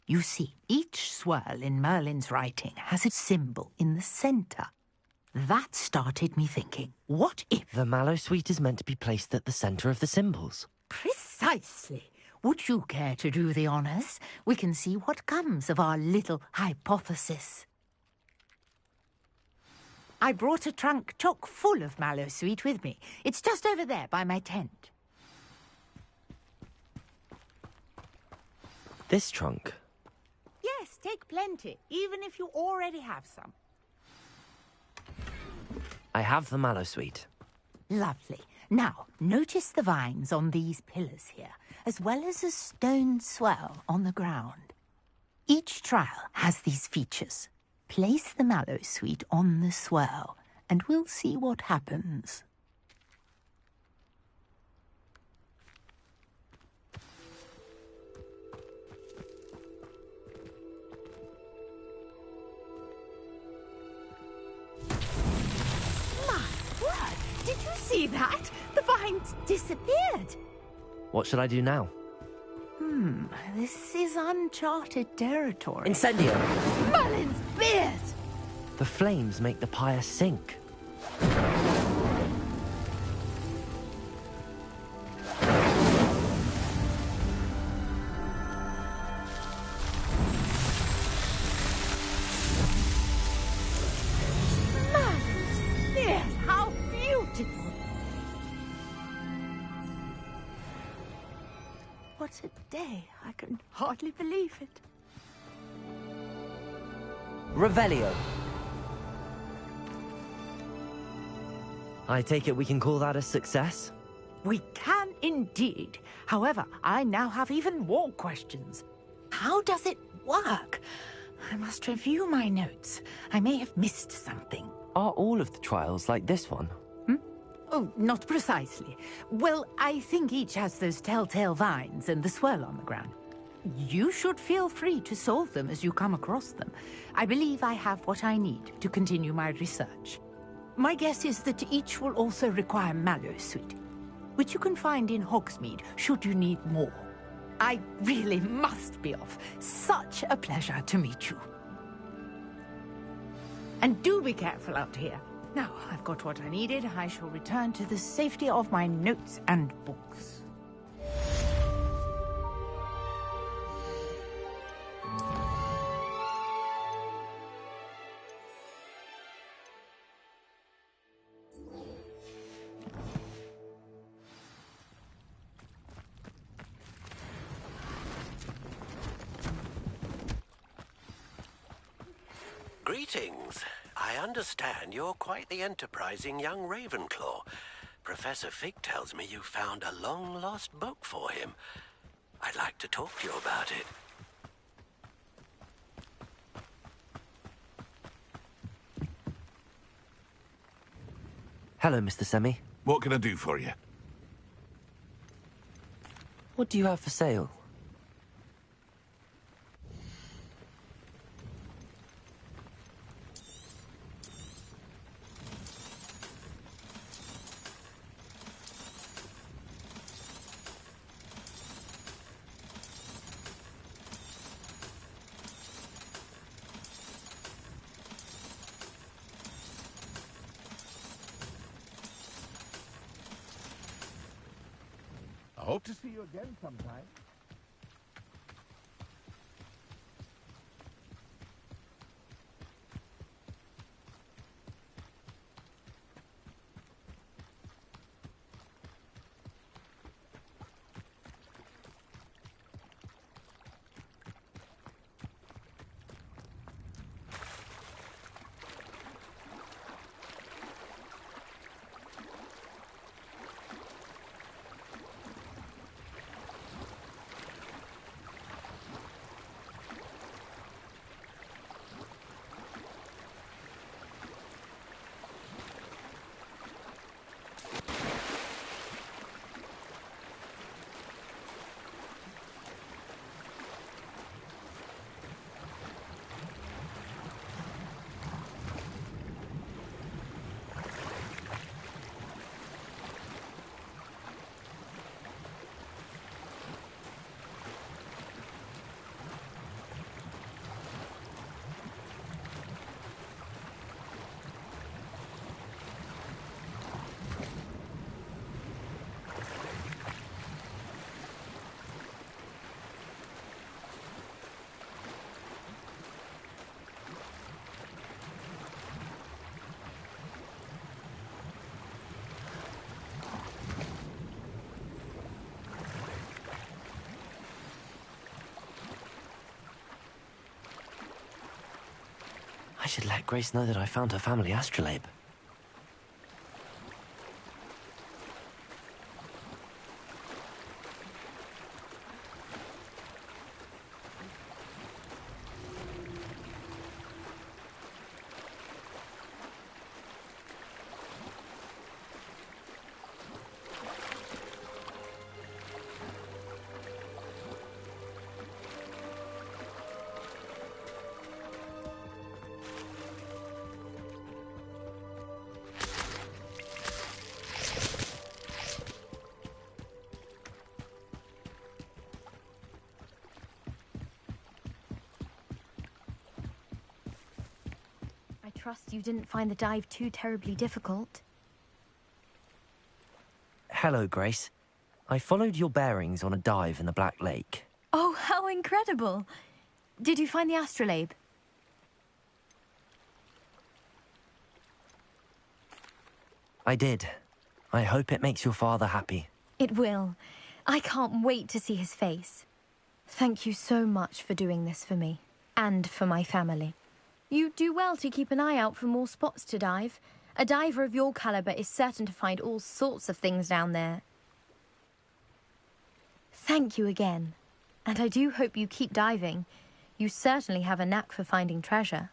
You see, each swirl in Merlin's writing has a symbol in the centre. That started me thinking, what if... The Mallowsweet is meant to be placed at the centre of the symbols. Precisely. Would you care to do the honours? We can see what comes of our little hypothesis. I brought a trunk chock full of Mallowsweet with me. It's just over there by my tent. This trunk? Yes, take plenty, even if you already have some. I have the Mallowsweet. Lovely. Now, notice the vines on these pillars here, as well as a stone swell on the ground. Each trial has these features. Place the Mallowsweet on the swell, and we'll see what happens. My word! Did you see that? The vines disappeared. What should I do now? This is uncharted territory. Incendio! Merlin's beard! The flames make the pyre sink. Merlin's beard! How beautiful! What a day. I can hardly believe it. Revelio. I take it we can call that a success? We can indeed. However, I now have even more questions. How does it work? I must review my notes. I may have missed something. Are all of the trials like this one? Oh, not precisely. Well, I think each has those telltale vines and the swirl on the ground. You should feel free to solve them as you come across them. I believe I have what I need to continue my research. My guess is that each will also require Mallowsweet, which you can find in Hogsmeade should you need more. I really must be off. Such a pleasure to meet you. And do be careful out here. Now, I've got what I needed. I shall return to the safety of my notes and books. Greetings. I understand you're quite the enterprising young Ravenclaw. Professor Fig tells me you found a long-lost book for him. I'd like to talk to you about it. Hello, Mr. Semi. What can I do for you? What do you have for sale? I hope to see you again sometime. I should let Grace know that I found her family astrolabe. Trust you didn't find the dive too terribly difficult. Hello, Grace. I followed your bearings on a dive in the Black Lake. Oh, how incredible! Did you find the astrolabe? I did. I hope it makes your father happy. It will. I can't wait to see his face. Thank you so much for doing this for me, and for my family. You do well to keep an eye out for more spots to dive. A diver of your caliber is certain to find all sorts of things down there. Thank you again, and I do hope you keep diving. You certainly have a knack for finding treasure.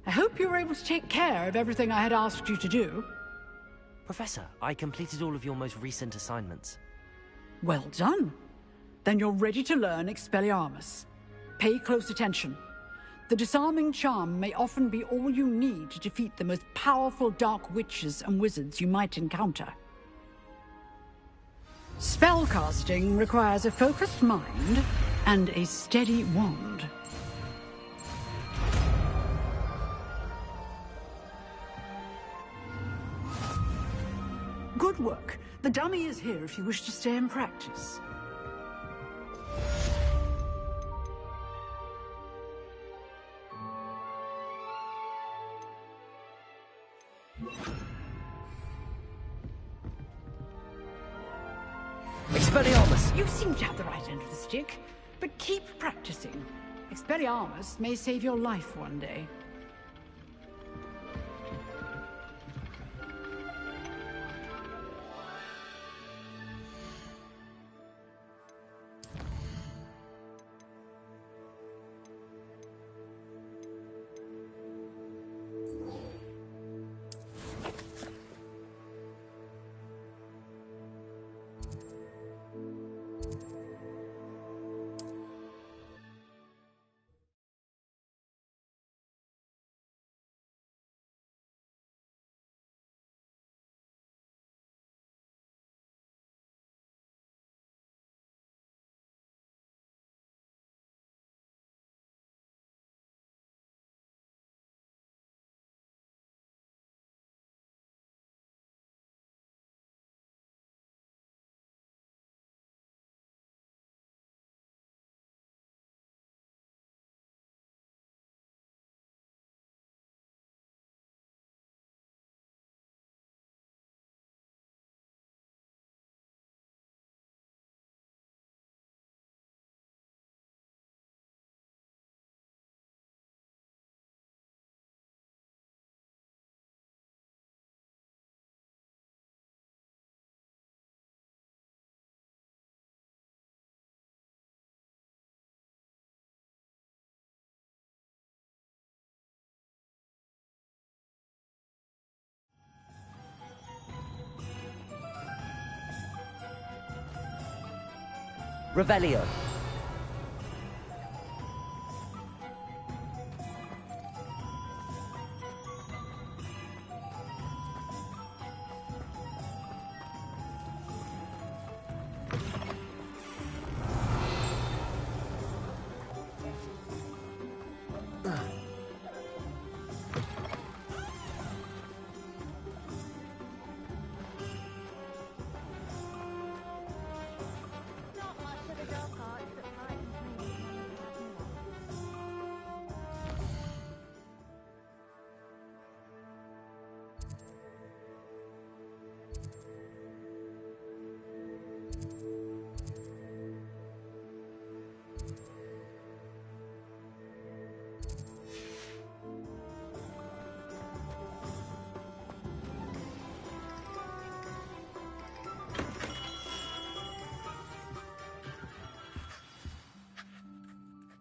I hope you were able to take care of everything I had asked you to do. Professor, I completed all of your most recent assignments. Well done. Then you're ready to learn Expelliarmus. Pay close attention. The disarming charm may often be all you need to defeat the most powerful dark witches and wizards you might encounter. Spellcasting requires a focused mind and a steady wand. Good work. The dummy is here if you wish to stay and practice. Expelliarmus! You seem to have the right end of the stick, but keep practicing. Expelliarmus may save your life one day. Revelio.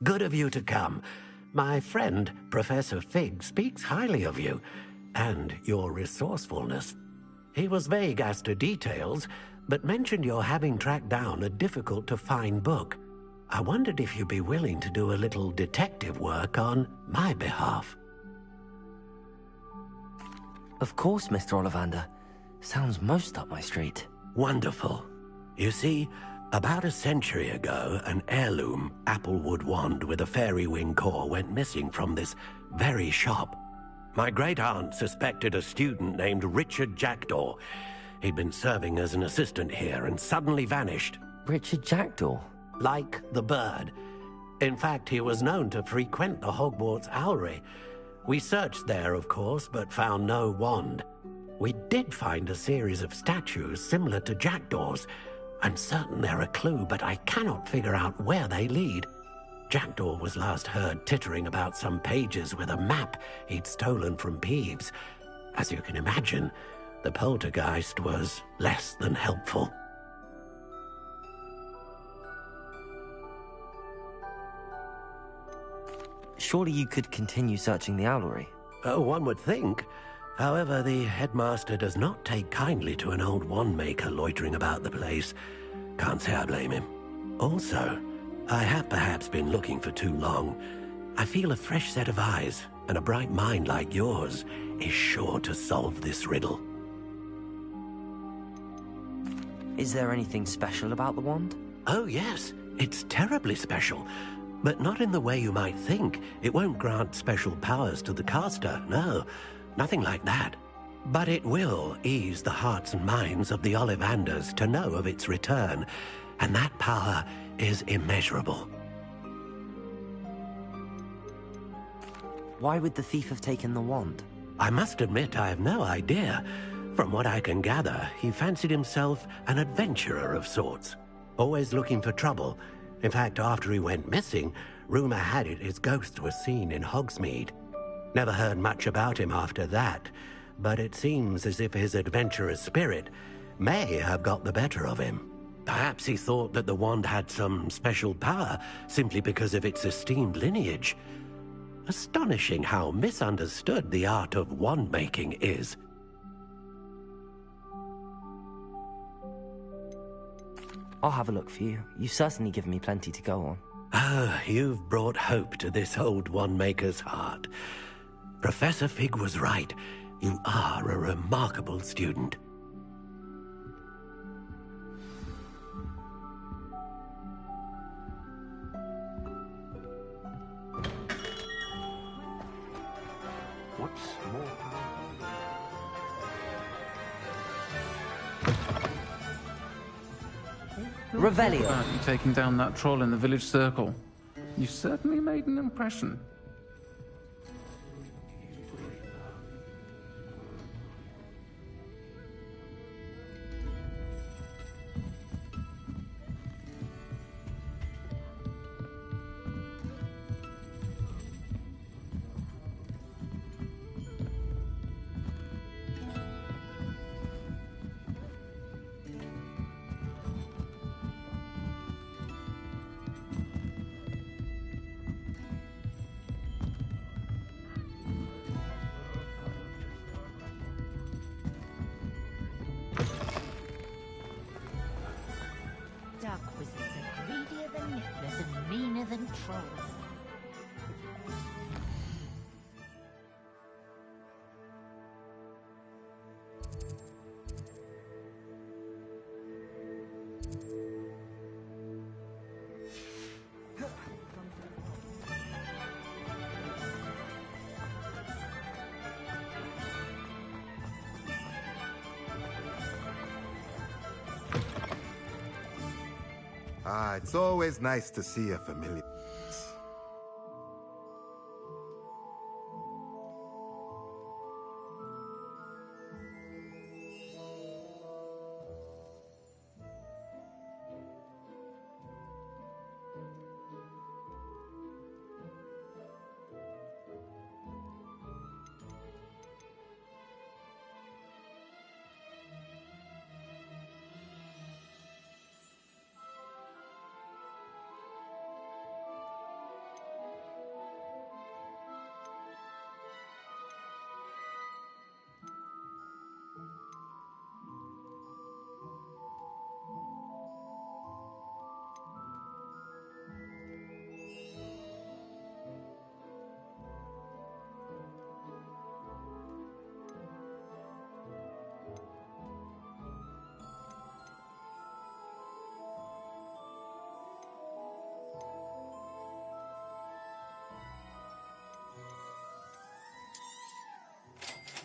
Good of you to come. My friend, Professor Fig, speaks highly of you, and your resourcefulness. He was vague as to details, but mentioned your having tracked down a difficult-to-find book. I wondered if you'd be willing to do a little detective work on my behalf. Of course, Mr. Ollivander. Sounds most up my street. Wonderful. You see, about a century ago, an heirloom applewood wand with a fairy wing core went missing from this very shop. My great-aunt suspected a student named Richard Jackdaw. He'd been serving as an assistant here and suddenly vanished. Richard Jackdaw? Like the bird. In fact, he was known to frequent the Hogwarts Owlery. We searched there, of course, but found no wand. We did find a series of statues similar to Jackdaw's. I'm certain they're a clue, but I cannot figure out where they lead. Jackdaw was last heard tittering about some pages with a map he'd stolen from Peeves. As you can imagine, the poltergeist was less than helpful. Surely you could continue searching the owlery. Oh, one would think. However, the headmaster does not take kindly to an old wand-maker loitering about the place. Can't say I blame him. Also, I have perhaps been looking for too long. I feel a fresh set of eyes, and a bright mind like yours is sure to solve this riddle. Is there anything special about the wand? Oh, yes. It's terribly special. But not in the way you might think. It won't grant special powers to the caster, no. Nothing like that. But it will ease the hearts and minds of the Ollivanders to know of its return, and that power is immeasurable. Why would the thief have taken the wand? I must admit I have no idea. From what I can gather, he fancied himself an adventurer of sorts, always looking for trouble. In fact, after he went missing, rumor had it his ghost was seen in Hogsmeade. Never heard much about him after that, but it seems as if his adventurous spirit may have got the better of him. Perhaps he thought that the wand had some special power simply because of its esteemed lineage. Astonishing how misunderstood the art of wand-making is. I'll have a look for you. You've certainly given me plenty to go on. Ah, you've brought hope to this old wand-maker's heart. Professor Fig was right. You are a remarkable student. What's more Revelio. About you taking down that troll in the village circle. You certainly made an impression. than trolls. Ah, it's always nice to see a familiar face.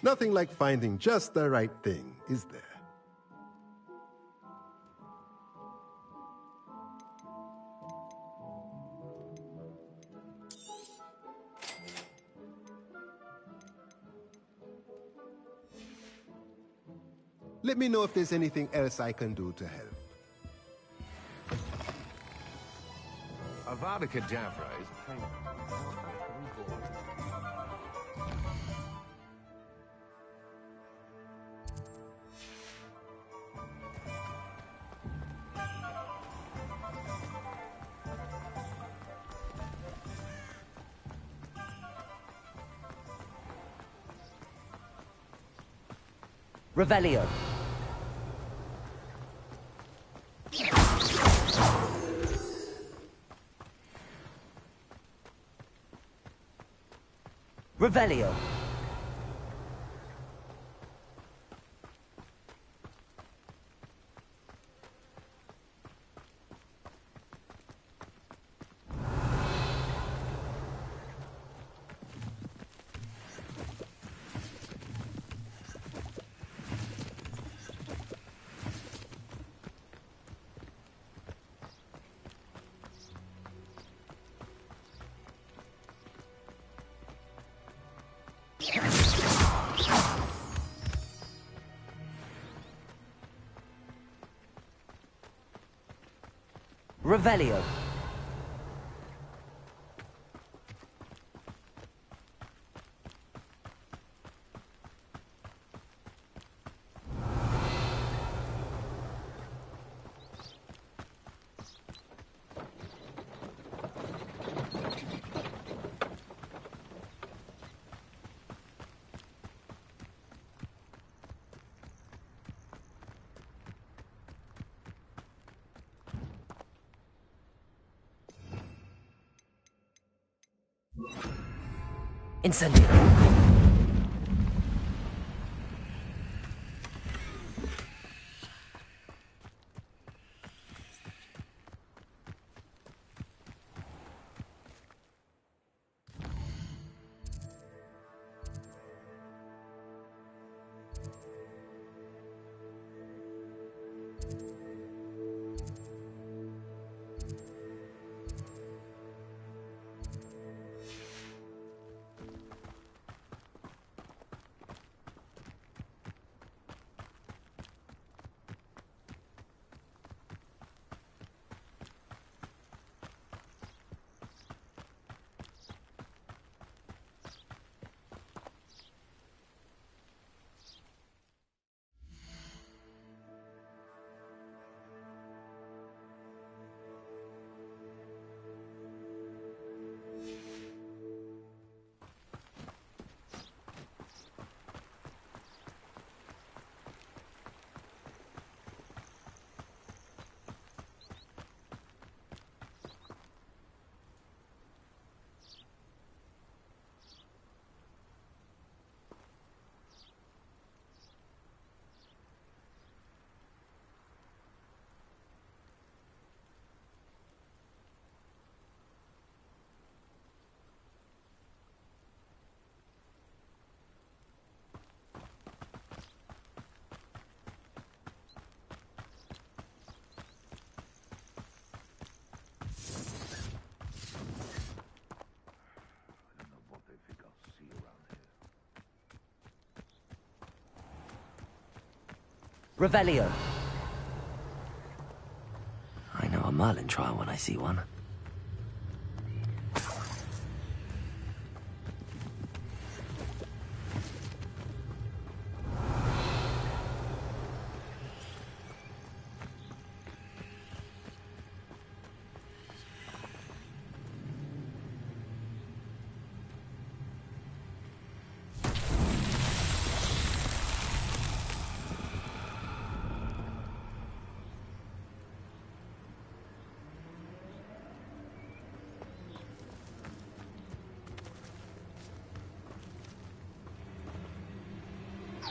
Nothing like finding just the right thing, is there? Let me know if there's anything else I can do to help. Avada Kedavra is pain. Revelio. Revelio. Revelio. Incendio. Revelio. I know a Merlin trial when I see one.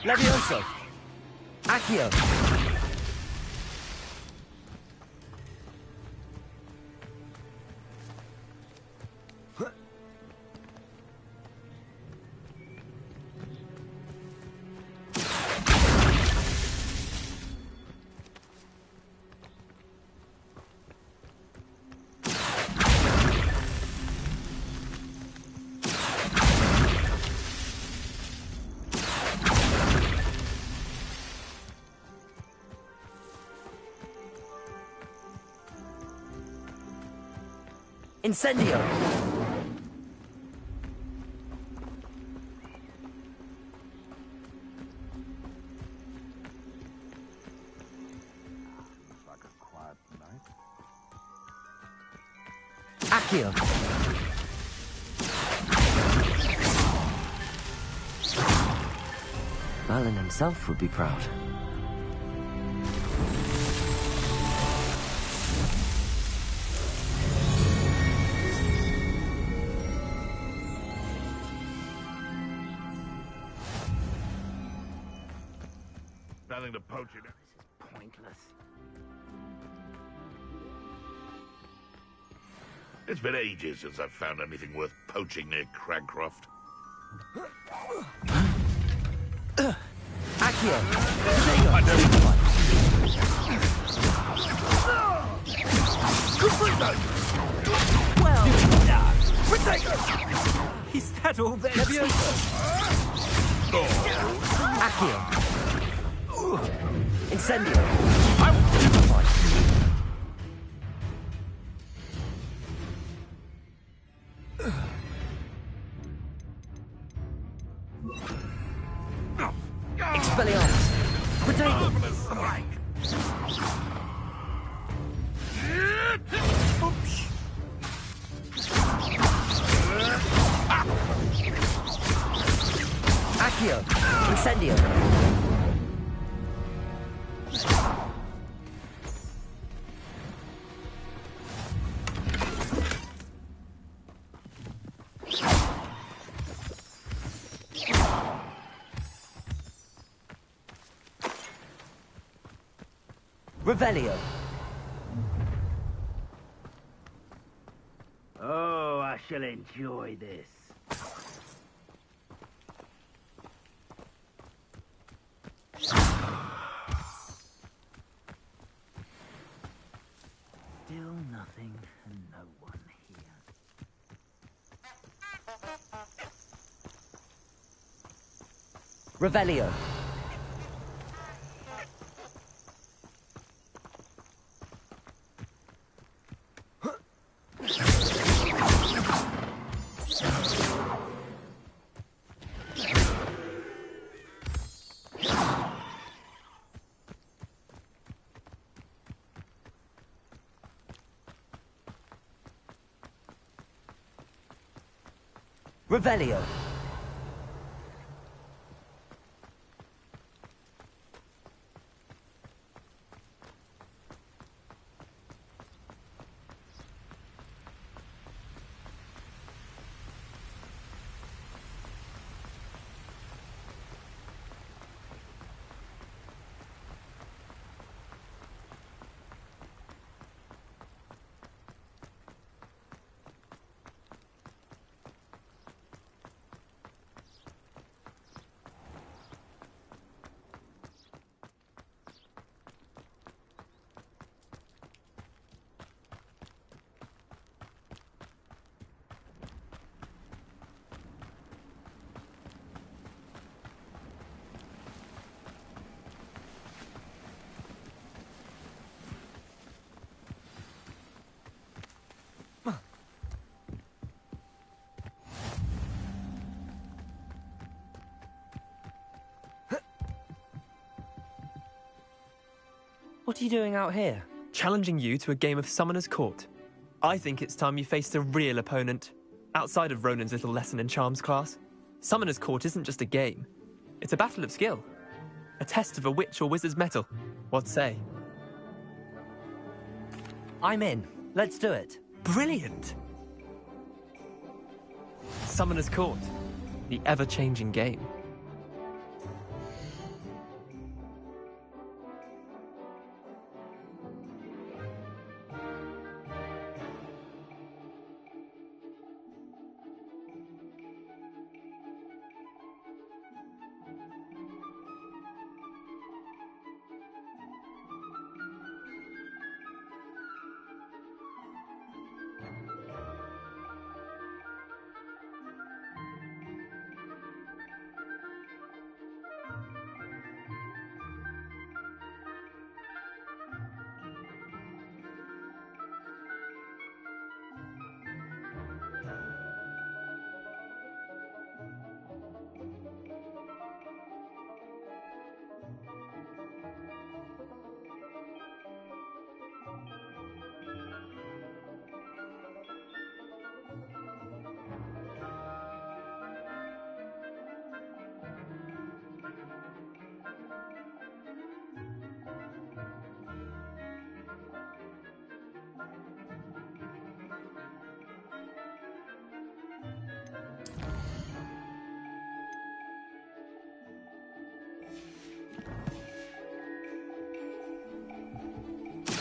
Levioso! Accio! Incendio! Accio! Merlin himself would be proud. Nothing to poach it. This is pointless. It's been ages since I've found anything worth poaching near Cragcroft. Accio! I don't Is that all there? Accio! Incendio! I will stupefy! Expelliarmus! Potato! Accio! Incendio! Revelio. Oh, I shall enjoy this. Still nothing and no one here. Revelio. Revelio. What are you doing out here? Challenging you to a game of Summoner's Court. I think it's time you faced a real opponent, outside of Ronan's little lesson in charms class. Summoner's Court isn't just a game. It's a battle of skill. A test of a witch or wizard's mettle. What say? I'm in. Let's do it. Brilliant! Summoner's Court. The ever-changing game.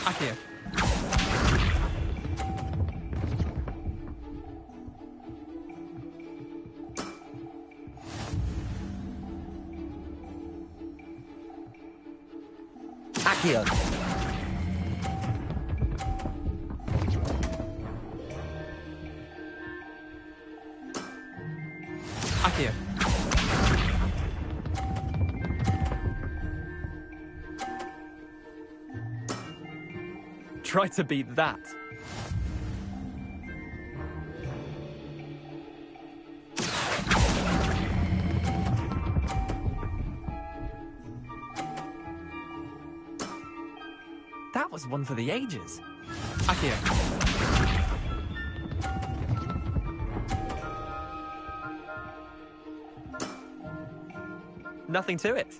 Accio. Accio. Accio. Try to beat that. That was one for the ages. Accio. Nothing to it.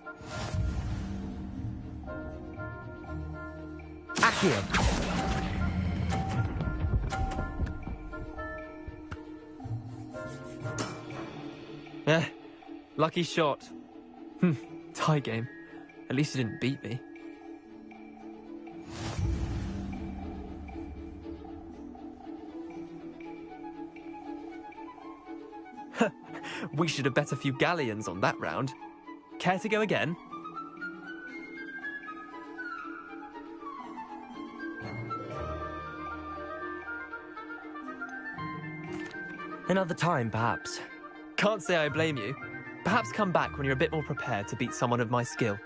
Accio. Lucky shot. Tie game. At least you didn't beat me. We should have bet a few galleons on that round. Care to go again? Another time, perhaps. Can't say I blame you. Perhaps come back when you're a bit more prepared to beat someone of my skill.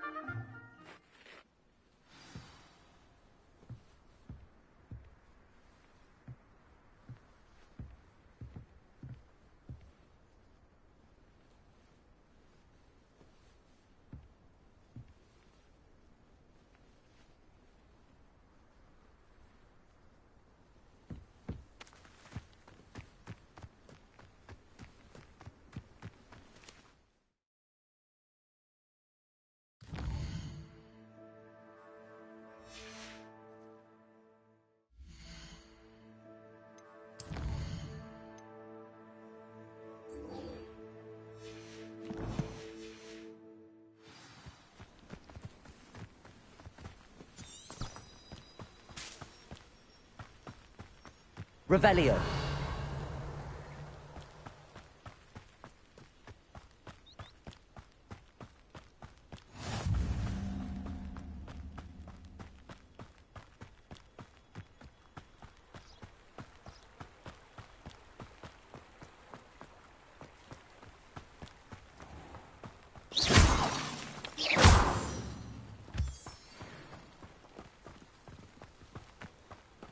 Revelio.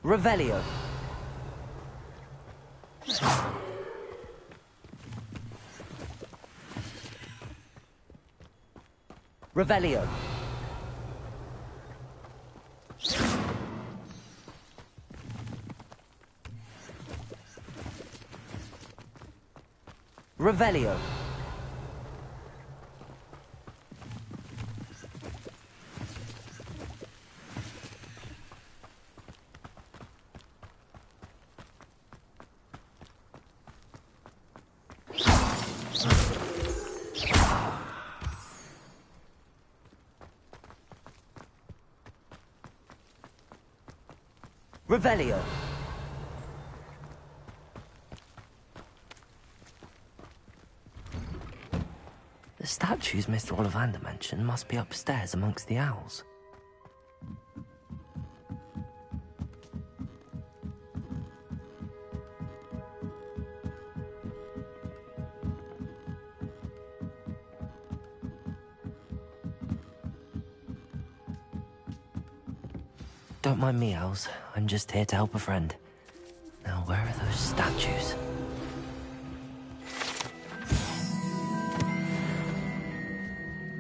Revelio. Revelio. Revelio. Revelio. The statues Mr. Ollivander mentioned must be upstairs amongst the owls. Don't mind me, owls. I'm just here to help a friend. Now, where are those statues?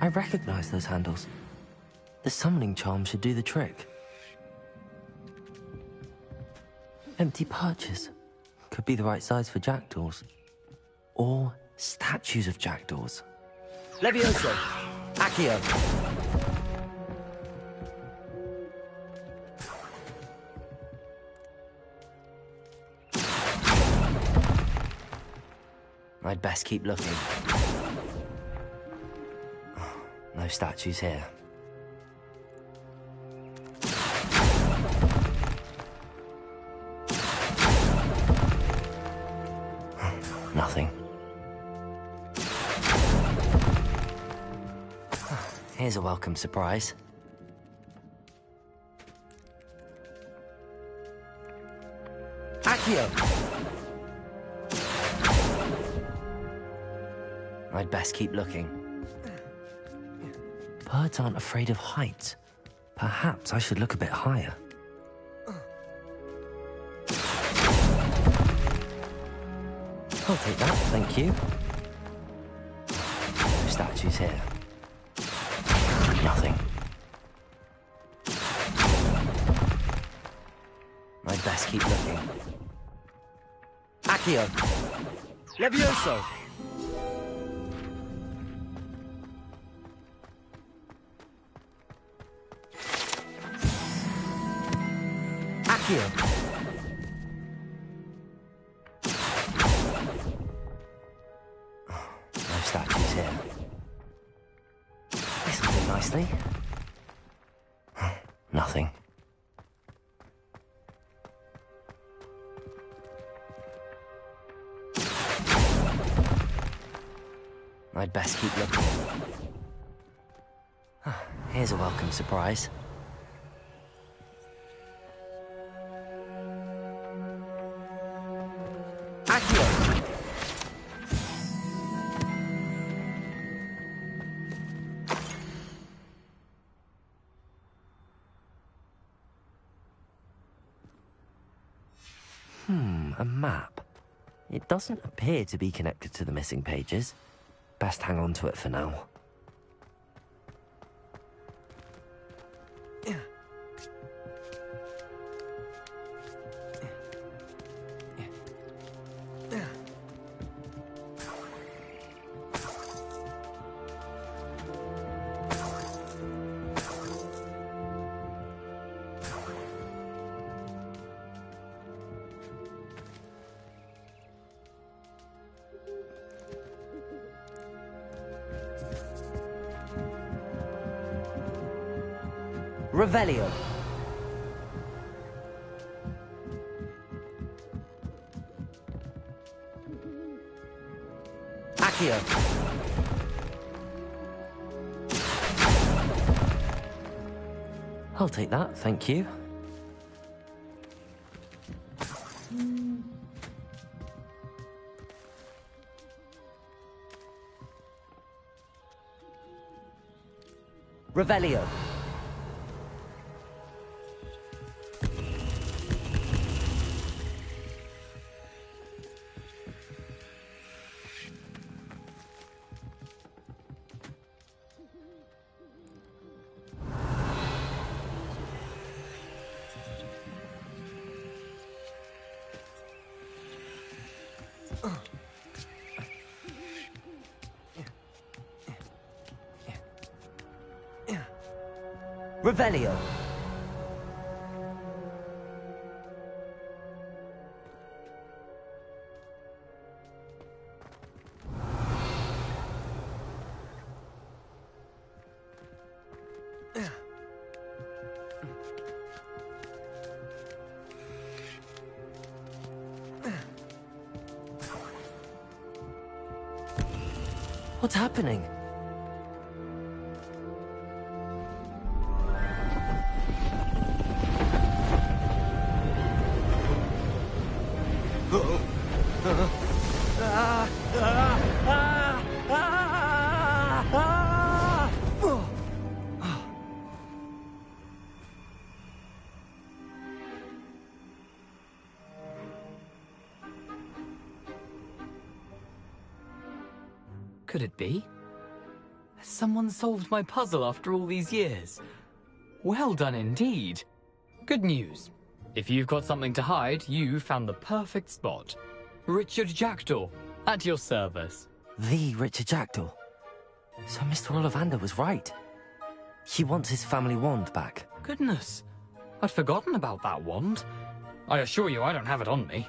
I recognize those handles. The summoning charm should do the trick. Empty perches. Could be the right size for jackdaws. Or statues of jackdaws. Levioso! Accio! I'd best keep looking. No statues here. Nothing. Here's a welcome surprise. Accio! I'd best keep looking. Birds aren't afraid of heights. Perhaps I should look a bit higher. I'll take that, thank you. No statues here. Nothing. I'd best keep looking. Accio! Levioso! Accio! No statues here. This'll do nicely. Nothing. I'd best keep looking. Here's a welcome surprise. Accio! A map. It doesn't appear to be connected to the missing pages. Best hang on to it for now. Revelio. Accio. I'll take that, thank you. Revelio. Revelio. What's happening? Could it be? Has someone solved my puzzle after all these years? Well done indeed. Good news. If you've got something to hide, you found the perfect spot. Richard Jackdaw, at your service. The Richard Jackdaw. So Mr. Ollivander was right. He wants his family wand back. Goodness, I'd forgotten about that wand. I assure you I don't have it on me.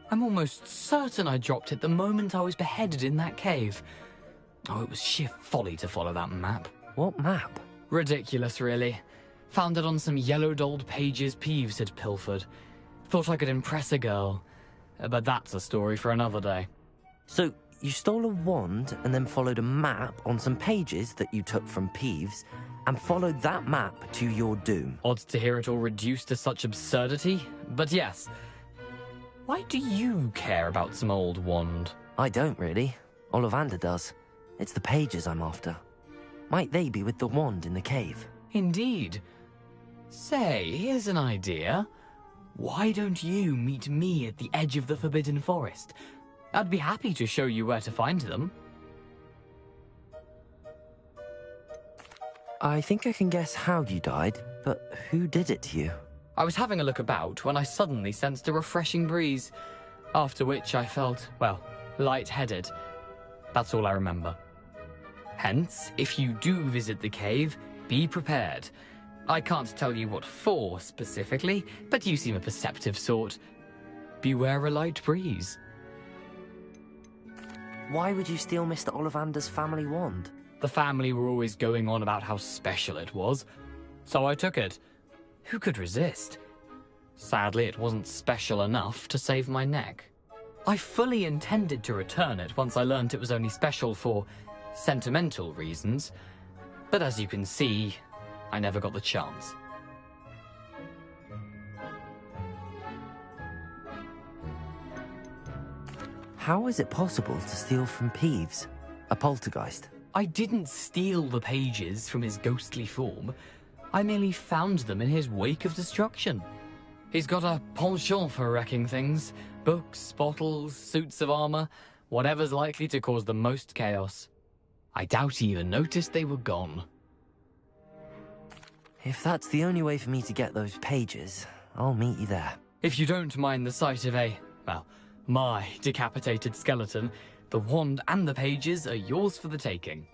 I'm almost certain I dropped it the moment I was beheaded in that cave. Oh, it was sheer folly to follow that map. What map? Ridiculous, really. Found it on some yellowed old pages Peeves had pilfered. Thought I could impress a girl. But that's a story for another day. So, you stole a wand and then followed a map on some pages that you took from Peeves and followed that map to your doom. Odd to hear it all reduced to such absurdity, but yes. Why do you care about some old wand? I don't, really. Ollivander does. It's the pages I'm after. Might they be with the wand in the cave? Indeed. Say, here's an idea. Why don't you meet me at the edge of the Forbidden Forest? I'd be happy to show you where to find them. I think I can guess how you died, but who did it to you? I was having a look about when I suddenly sensed a refreshing breeze, after which I felt, well, lightheaded. That's all I remember. Hence, if you do visit the cave, be prepared. I can't tell you what for specifically, but you seem a perceptive sort. Beware a light breeze. Why would you steal Mr. Ollivander's family wand? The family were always going on about how special it was, so I took it. Who could resist? Sadly, it wasn't special enough to save my neck. I fully intended to return it once I learned it was only special for sentimental reasons, but as you can see, I never got the chance. How is it possible to steal from Peeves, a poltergeist? I didn't steal the pages from his ghostly form. I merely found them in his wake of destruction. He's got a penchant for wrecking things. Books, bottles, suits of armor, whatever's likely to cause the most chaos. I doubt he even noticed they were gone. If that's the only way for me to get those pages, I'll meet you there. If you don't mind the sight of my decapitated skeleton, the wand and the pages are yours for the taking.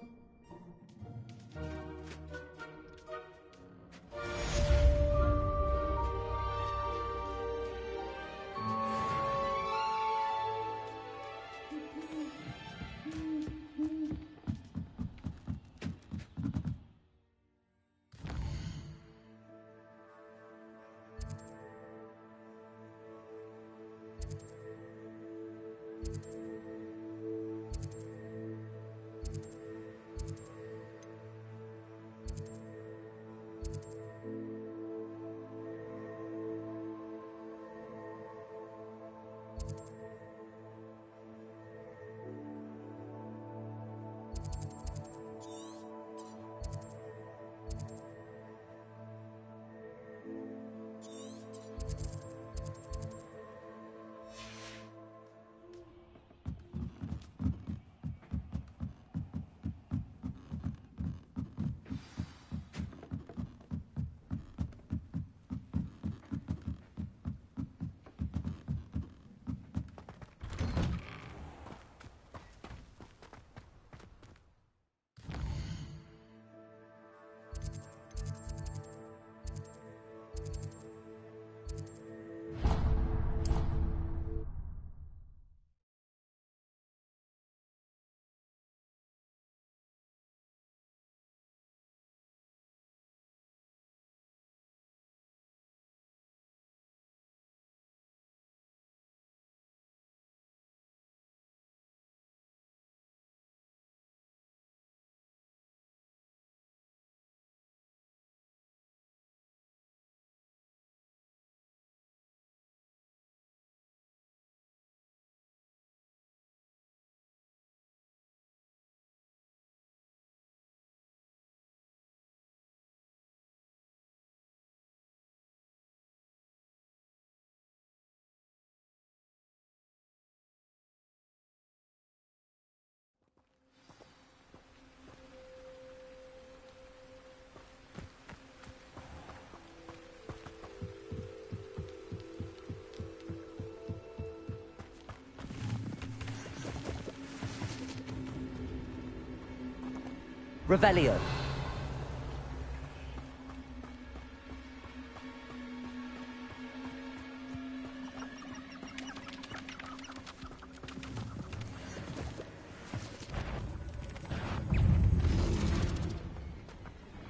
Revelio.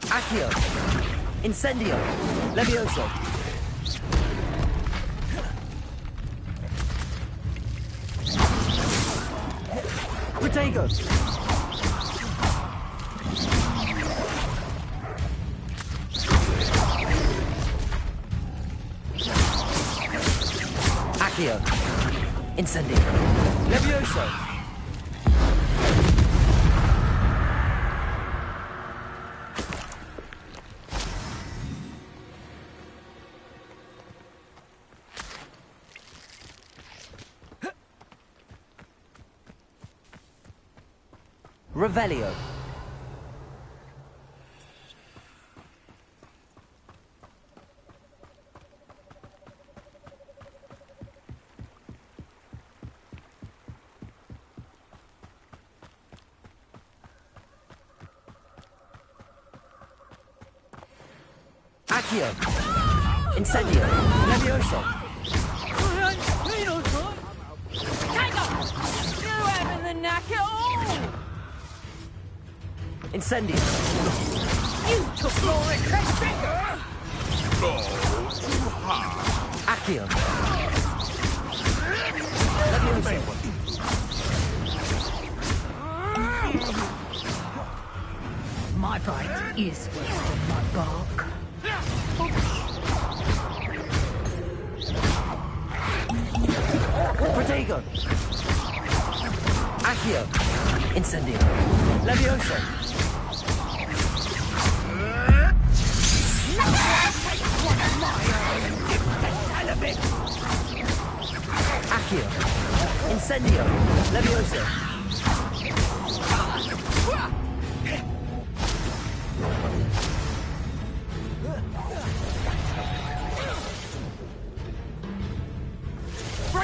Accio. Incendio. Levioso. Protego. Accio. Incendio. Levioso. Revelio. Accio. Incendio. Levioso. You having the knack at all? Incendio. You took your request. Accio. Levioso. My bite is worse than my bark. Protego. Accio. Incendio. Levioso. Accio. Incendio. Levioso.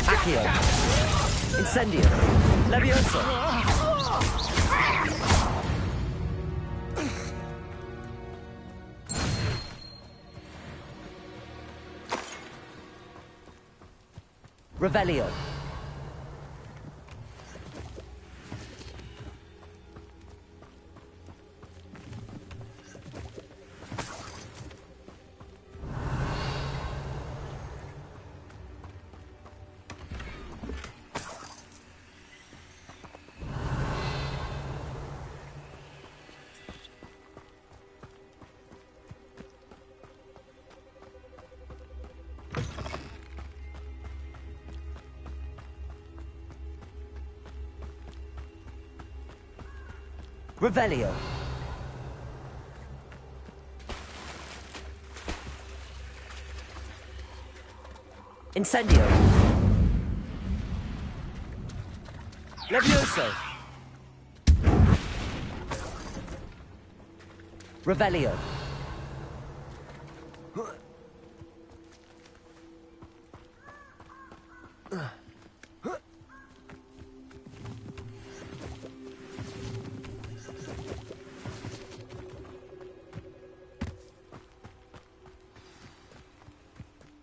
Accio. Incendio. Levioso. Revelio. Revelio. Incendio. Levioso. Revelio.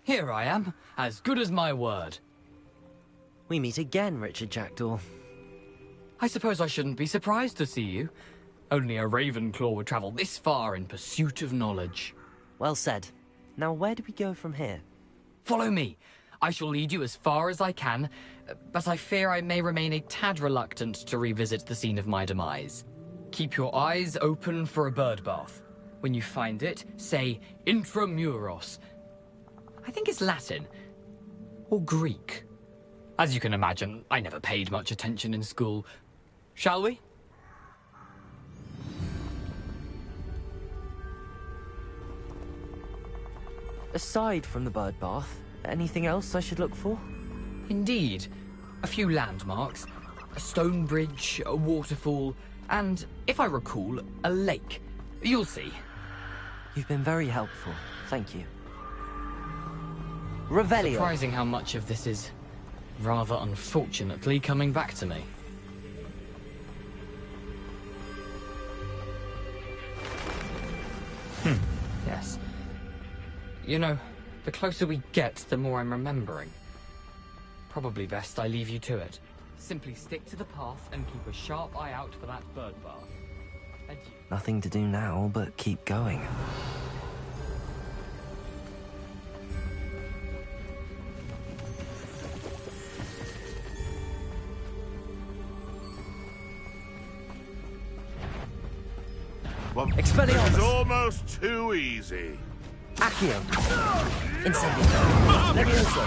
Here I am, as good as my word. We meet again, Richard Jackdaw. I suppose I shouldn't be surprised to see you. Only a Ravenclaw would travel this far in pursuit of knowledge. Well said. Now where do we go from here? Follow me. I shall lead you as far as I can, but I fear I may remain a tad reluctant to revisit the scene of my demise. Keep your eyes open for a bird bath. When you find it, say Intramuros. I think it's Latin. Or Greek. As you can imagine, I never paid much attention in school. Shall we? Aside from the bird bath, anything else I should look for? Indeed. A few landmarks. A stone bridge, a waterfall, and, if I recall, a lake. You'll see. You've been very helpful. Thank you. Revelio. Surprising how much of this is, rather unfortunately, coming back to me. You know, the closer we get, the more I'm remembering. Probably best I leave you to it. Simply stick to the path and keep a sharp eye out for that bird bath. Adieu. Nothing to do now but keep going. Well, Expelliarmus! This is almost too easy. Accio! Incendio! Levioso!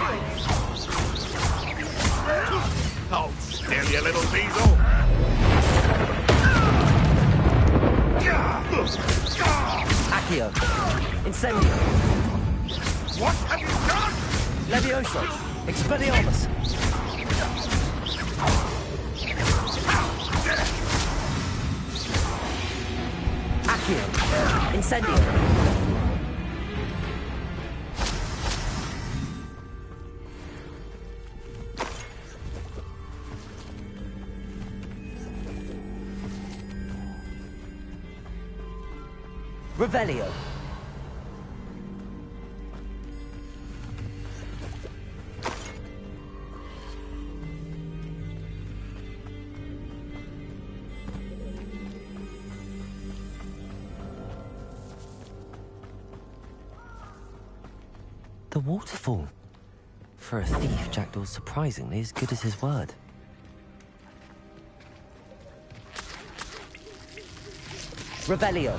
Oh, still, you little diesel! Accio! Incendio! What have you done? Levioso! Expelliarmus! Accio! Incendio! Revelio. The waterfall. For a thief, Jackdaw's surprisingly as good as his word. Revelio.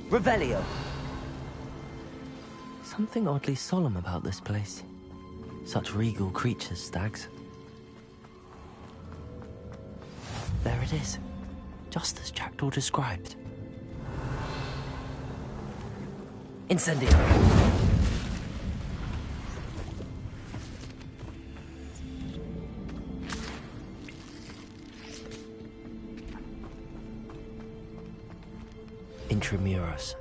Revelio. Something oddly solemn about this place. Such regal creatures, stags. There it is, just as Jackdaw described. Incendio. Intramuros.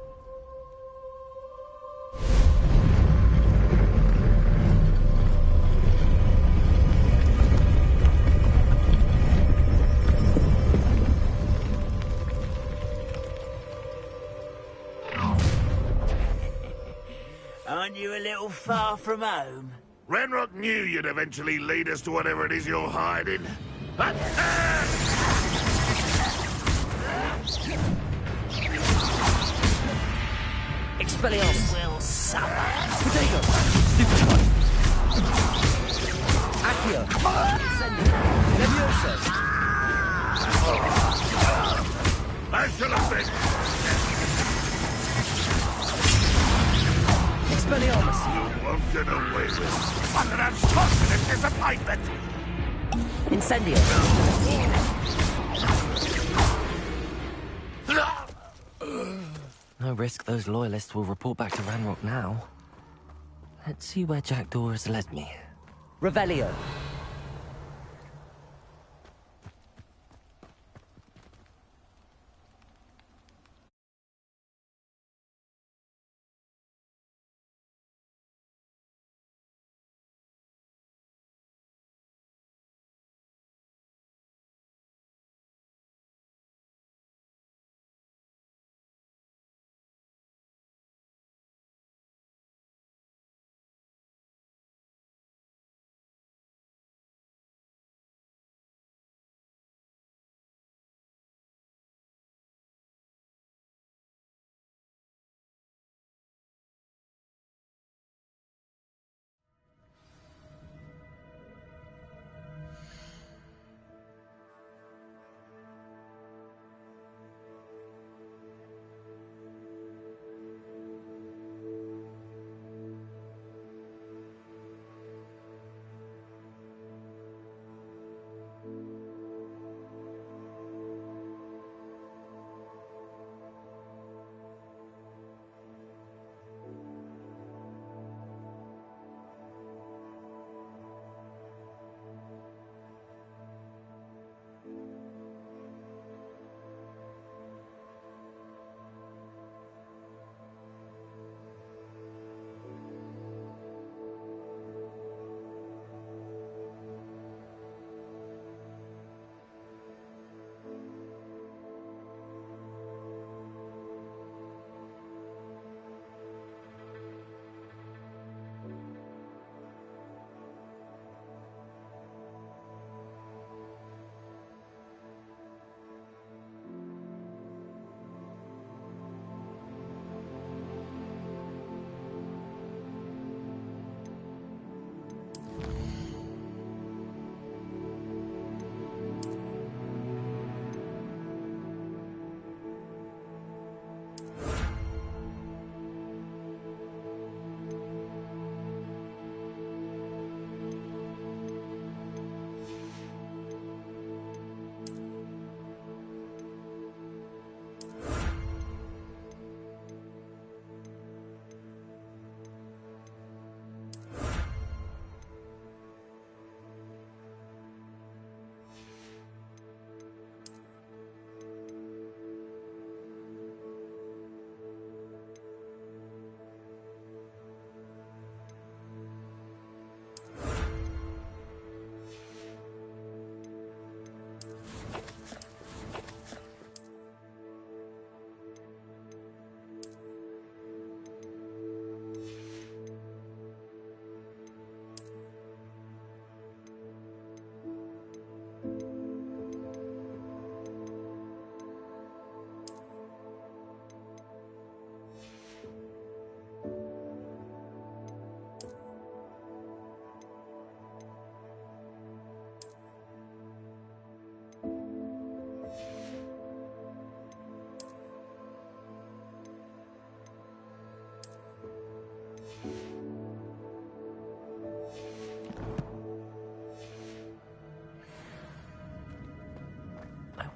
Aren't you a little far from home? Ranrock knew you'd eventually lead us to whatever it is you're hiding. Expelliarmus. Will suffer. Protego. Stupid one. Accio. Incendio. Levioso. I shall have been. Expelliarmus. You won't get away with it. What an unfortunate disappointment! Incendio. No risk those loyalists will report back to Ranrock now. Let's see where Jackdaw has led me. Revelio.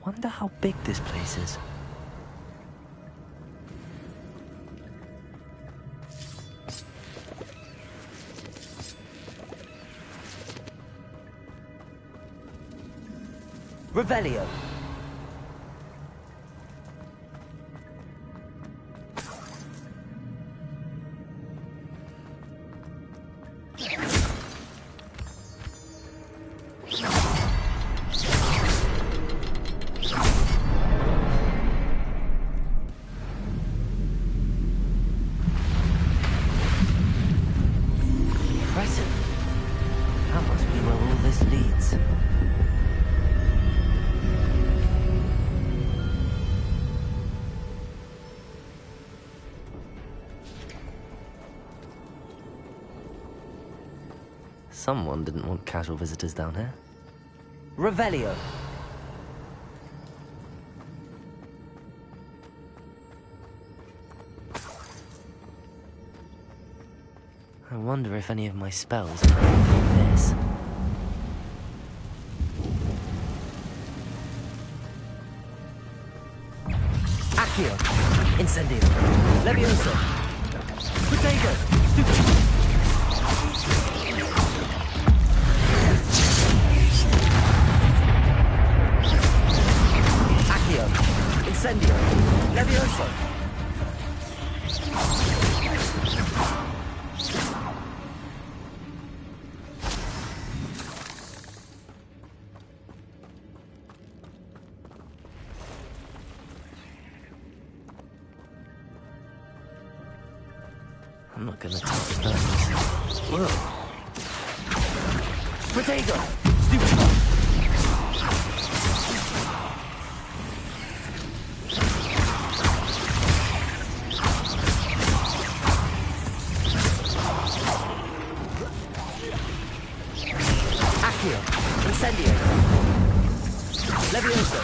Wonder how big this place is. Revelio. Impressive. That must be where all this leads. Someone didn't want casual visitors down here. Revelio. I wonder if any of my spells are like this. Accio. Incendio. Levioso. Potato. Stupid. Incendio. Levioso. I'm not gonna touch those. Whoa. Potato. Stupid. Incendio. Levioso.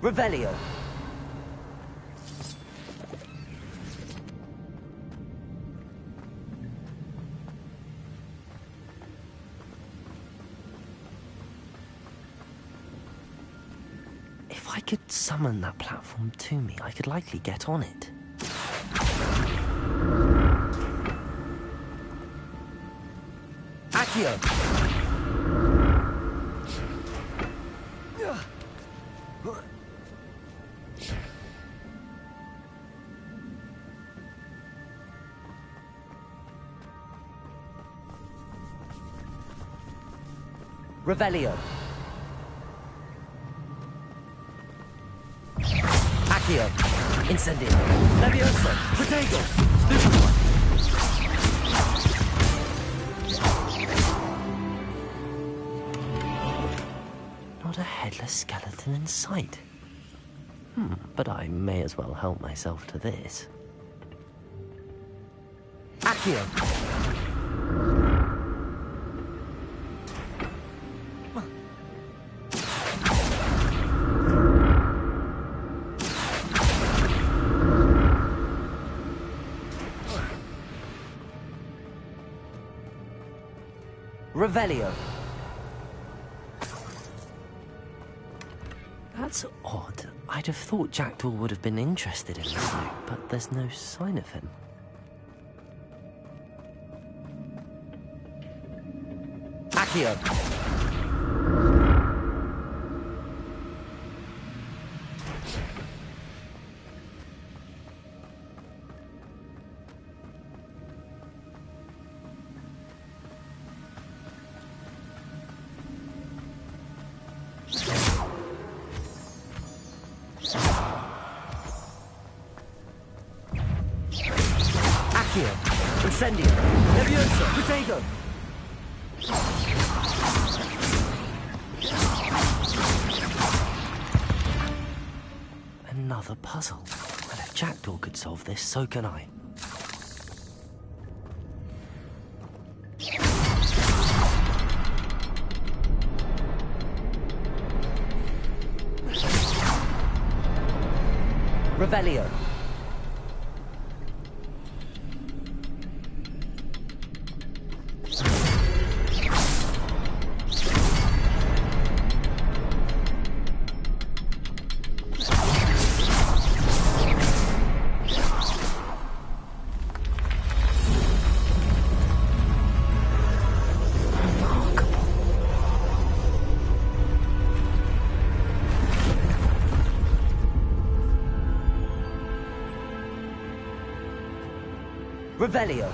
Revelio. If I could summon that platform to me, I could likely get on it. Accio. Revelio. Accio. Incendio. Levioso. Potato. Stupid one. Not a headless skeleton in sight. But I may as well help myself to this. Accio. Revelio. That's odd. I'd have thought Jackdaw would have been interested in this loot, but there's no sign of him. Accio. Accio! Incendio! Levioso! Protego! Another puzzle. And if Jackdaw could solve this, so can I. Revelio. Revelio.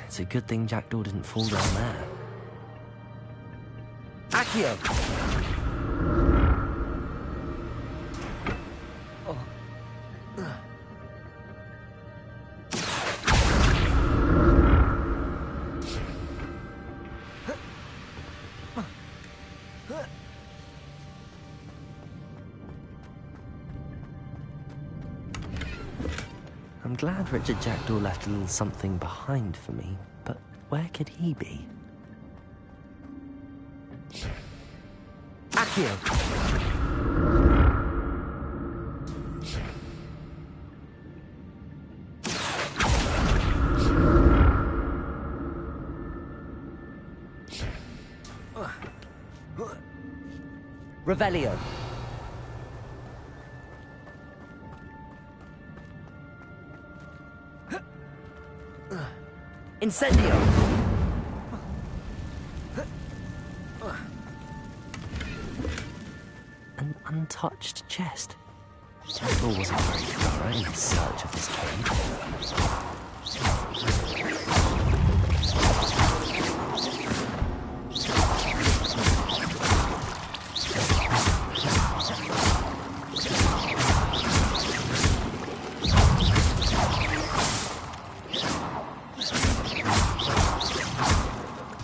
It's a good thing Jackdaw didn't fall down there. Accio! I'm glad Richard Jackdaw left a little something behind for me, but where could he be? Accio! Revelio. Incendio! An untouched chest. Jackdaw wasn't very thorough in his search of this cave.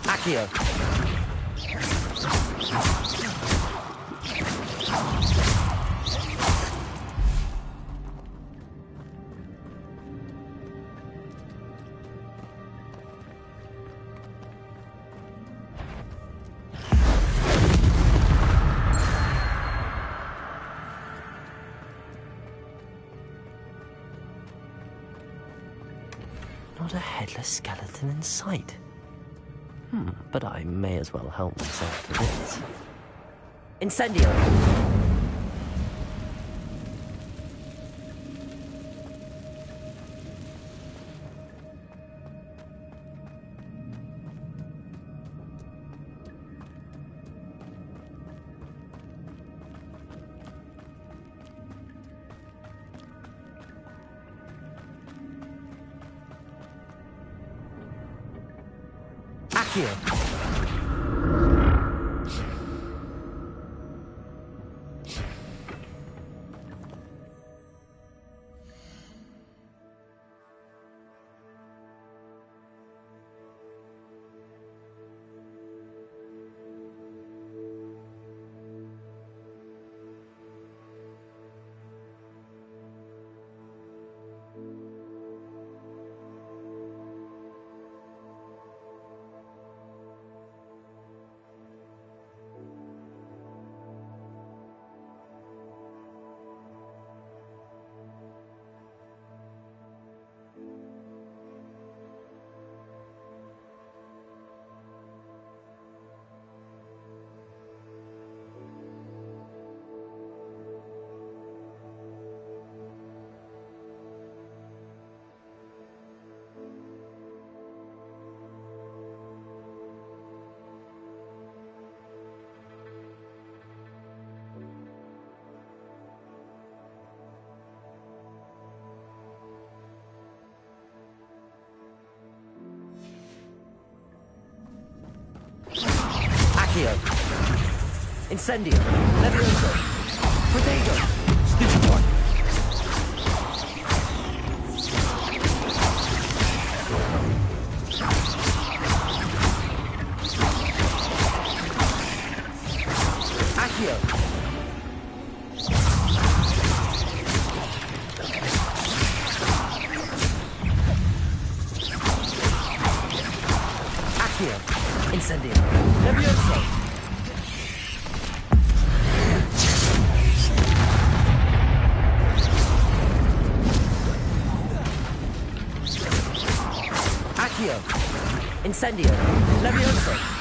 Accio. Not a headless skeleton in sight. But I may as well help myself to this. Incendio! Accio! Accio. Incendio. Levioso. Protego. Stupefy. Accio. Accio. Incendio. Levioso. Accio. Incendio. Levioso.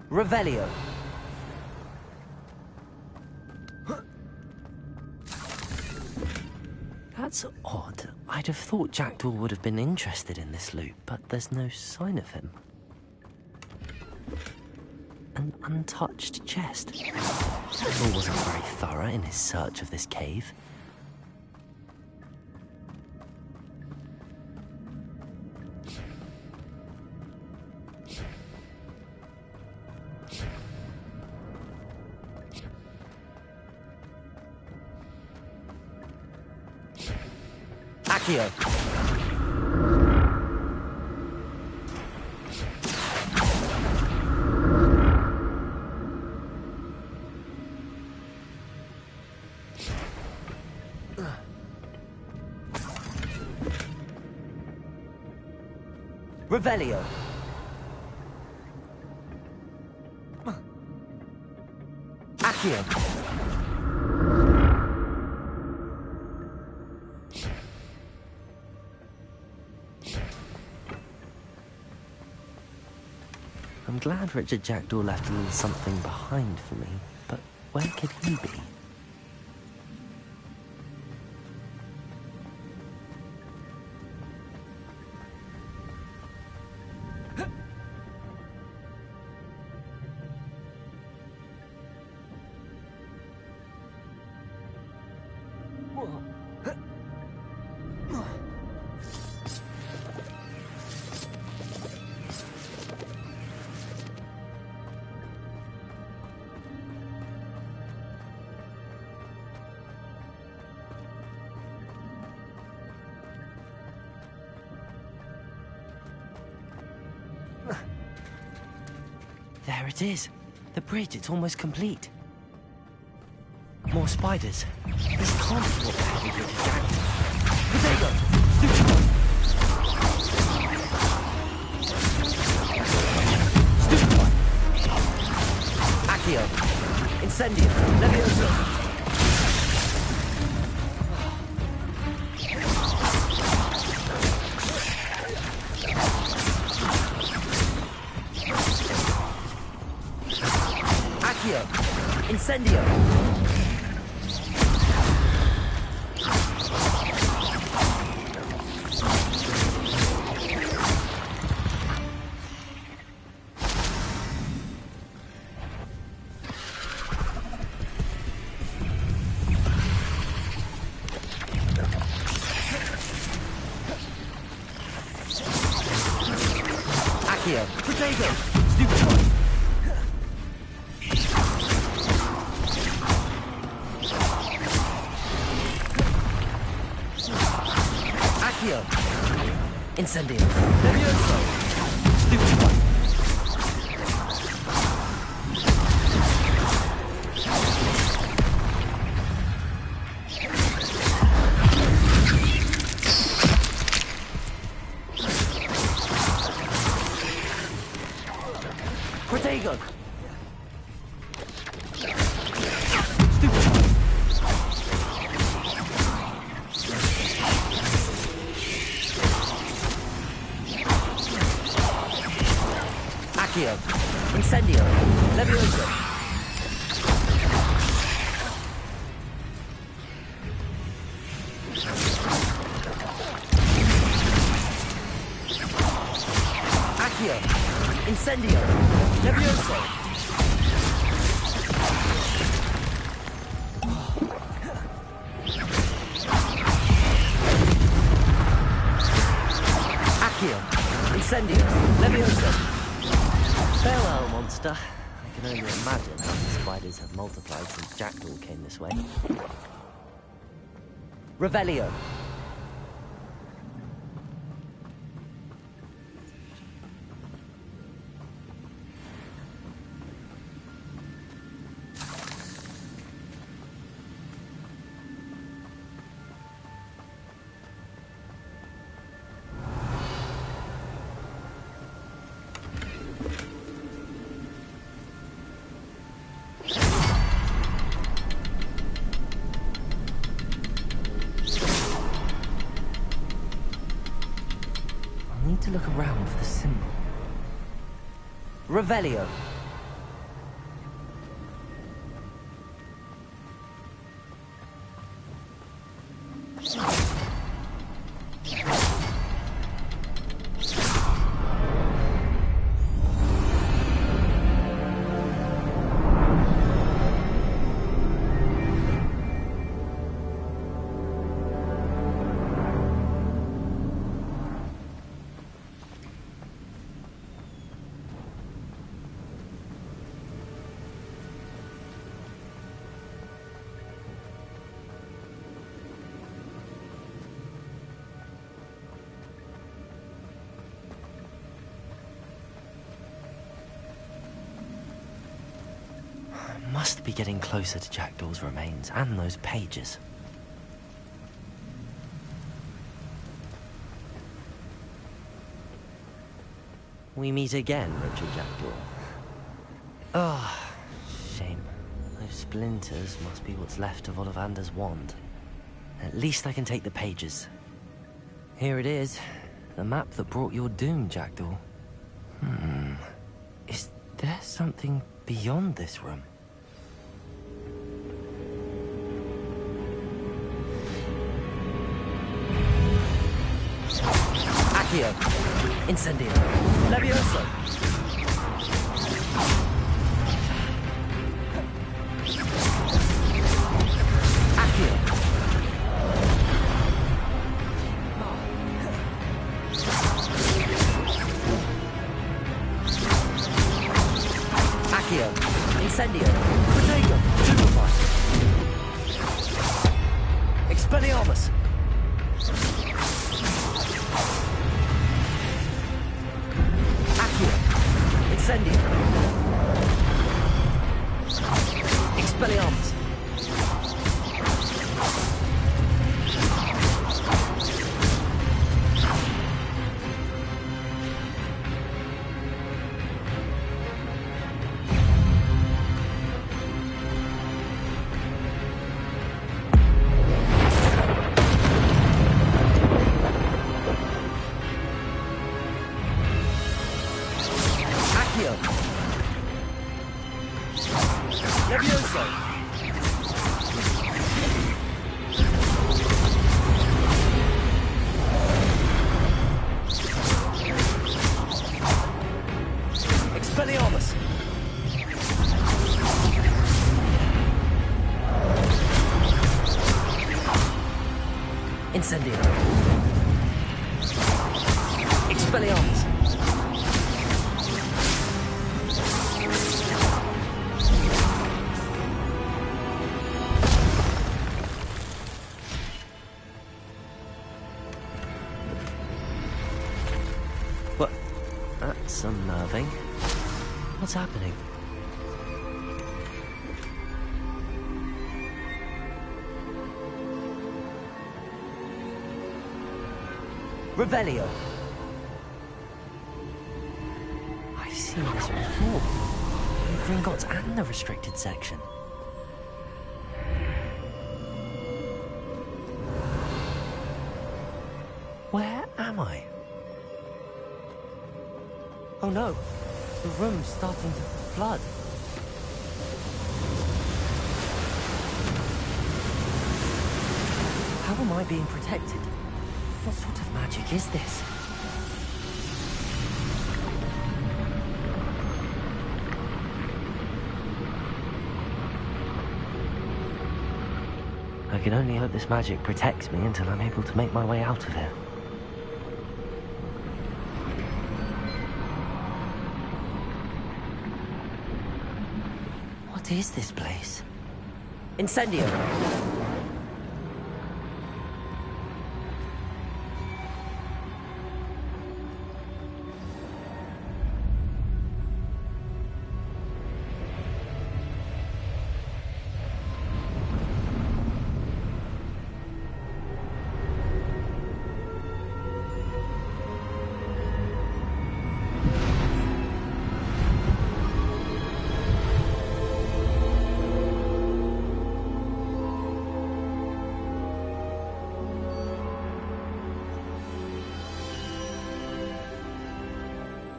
Revelio. That's odd. I'd have thought Jackdaw would have been interested in this loot, but there's no sign of him. An untouched chest. Jackdaw wasn't very thorough in his search of this cave. Accio. Revelio. Accio. I'm glad Richard Jackdaw left a little something behind for me, but where could he be? There it is. The bridge, it's almost complete. More spiders. This can't be what the heavy Richard Jackdaw. Potato! Stupefy! Accio. Incendio. Levioso. Accio. Incendio. Accio. Potato. Stupefy. Accio. Incendio. Levioso. Stupefy. Protego. Stupefy. Accio. Incendio. Levioso. Accio! Incendio! Levioso! Accio! Incendio! Levioso! Farewell, monster. I can only imagine how the spiders have multiplied since Jackdaw came this way. Revelio! To look around for the symbol. Revelio. Must be getting closer to Jackdaw's remains and those pages. We meet again, Richard Jackdaw. Ah, shame. Those splinters must be what's left of Ollivander's wand. At least I can take the pages. Here it is. The map that brought your doom, Jackdaw. Is there something beyond this room? Accio! Incendio! Levioso! Accio! Accio! Incendio! Protego! Tumify! Expelliarmus! Incendio! Expelliarmus! Levioso! Expelliarmus! Incendio! Expelliarmus! That's unnerving. What's happening? Revelio! I've seen this before. In Gringotts and the restricted section. Where am I? Oh no, the room's starting to flood. How am I being protected? What sort of magic is this? can only hope this magic protects me until I'm able to make my way out of here. What is this place? Incendio!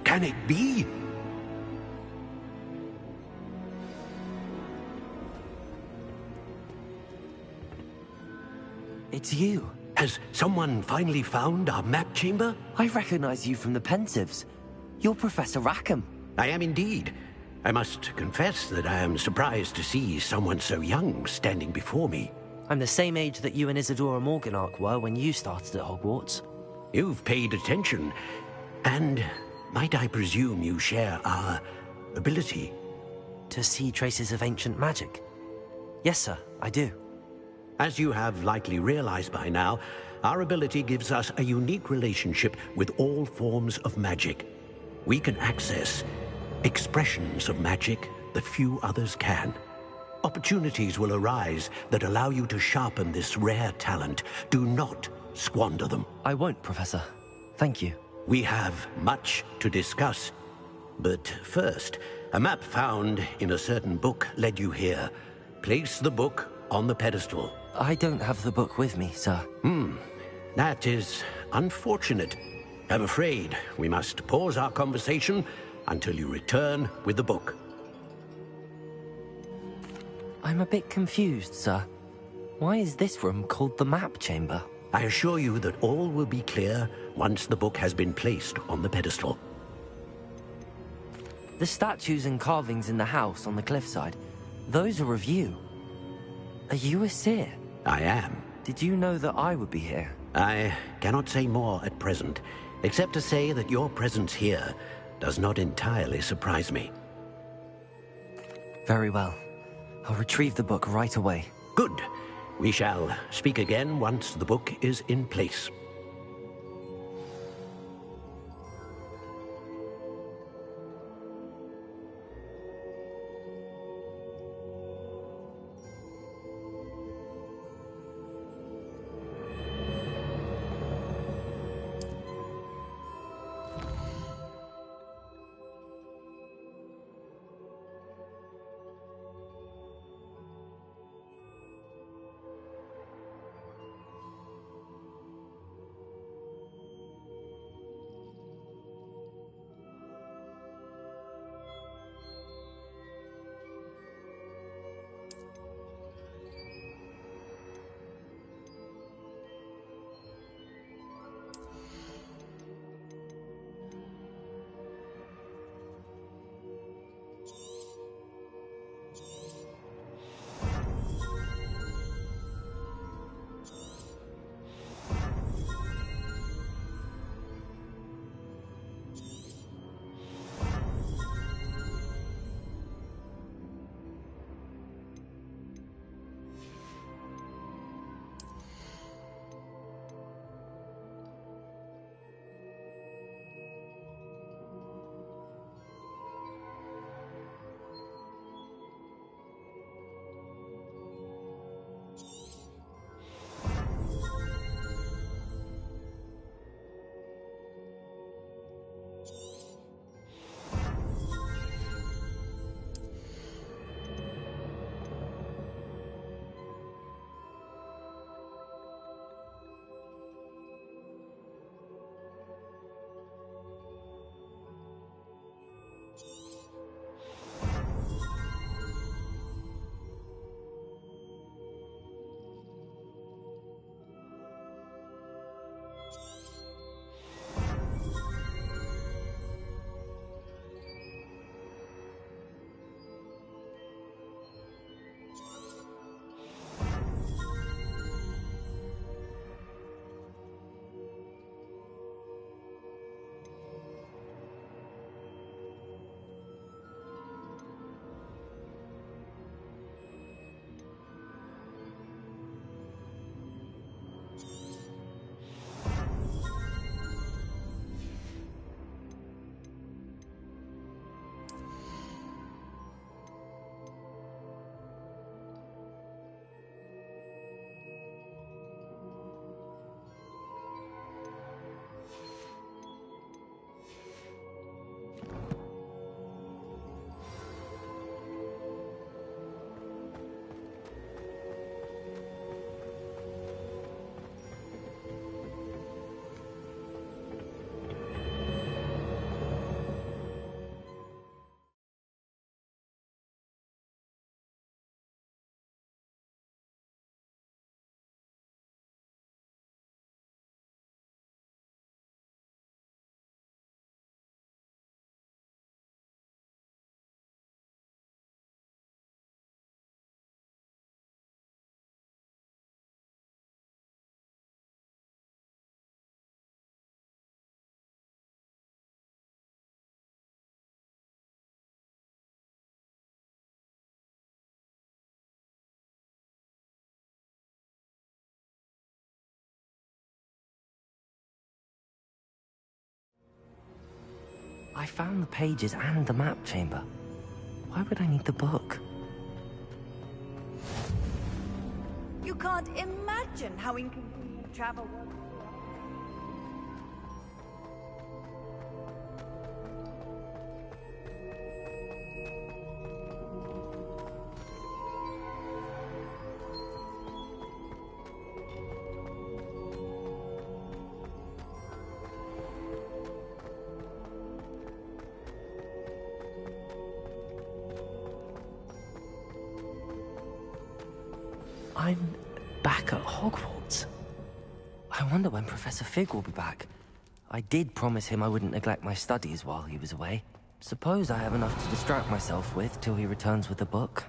Can it be? It's you. Has someone finally found our map chamber? I recognize you from the Pensives. You're Professor Rackham. I am indeed. I must confess that I am surprised to see someone so young standing before me. I'm the same age that you and Isadora Morganach were when you started at Hogwarts. You've paid attention, and might I presume you share our ability? To see traces of ancient magic? Yes, sir, I do. As you have likely realized by now, our ability gives us a unique relationship with all forms of magic. We can access expressions of magic that few others can. Opportunities will arise that allow you to sharpen this rare talent. Do not squander them. I won't, Professor. Thank you. We have much to discuss. But first, a map found in a certain book led you here. Place the book on the pedestal. I don't have the book with me, sir. That is unfortunate. I'm afraid we must pause our conversation until you return with the book. I'm a bit confused, sir. Why is this room called the map chamber? I assure you that all will be clear once the book has been placed on the pedestal. The statues and carvings in the house on the cliffside, those are of you. Are you a seer? I am. Did you know that I would be here? I cannot say more at present, except to say that your presence here does not entirely surprise me. Very well. I'll retrieve the book right away. Good. We shall speak again once the book is in place. I found the pages and the map chamber. Why would I need the book? You can't imagine how inconvenient travel was. I'm back at Hogwarts. I wonder when Professor Fig will be back. I did promise him I wouldn't neglect my studies while he was away. Suppose I have enough to distract myself with till he returns with the book.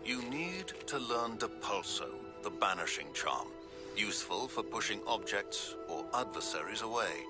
You need to learn Depulso, the banishing charm. Useful for pushing objects or adversaries away.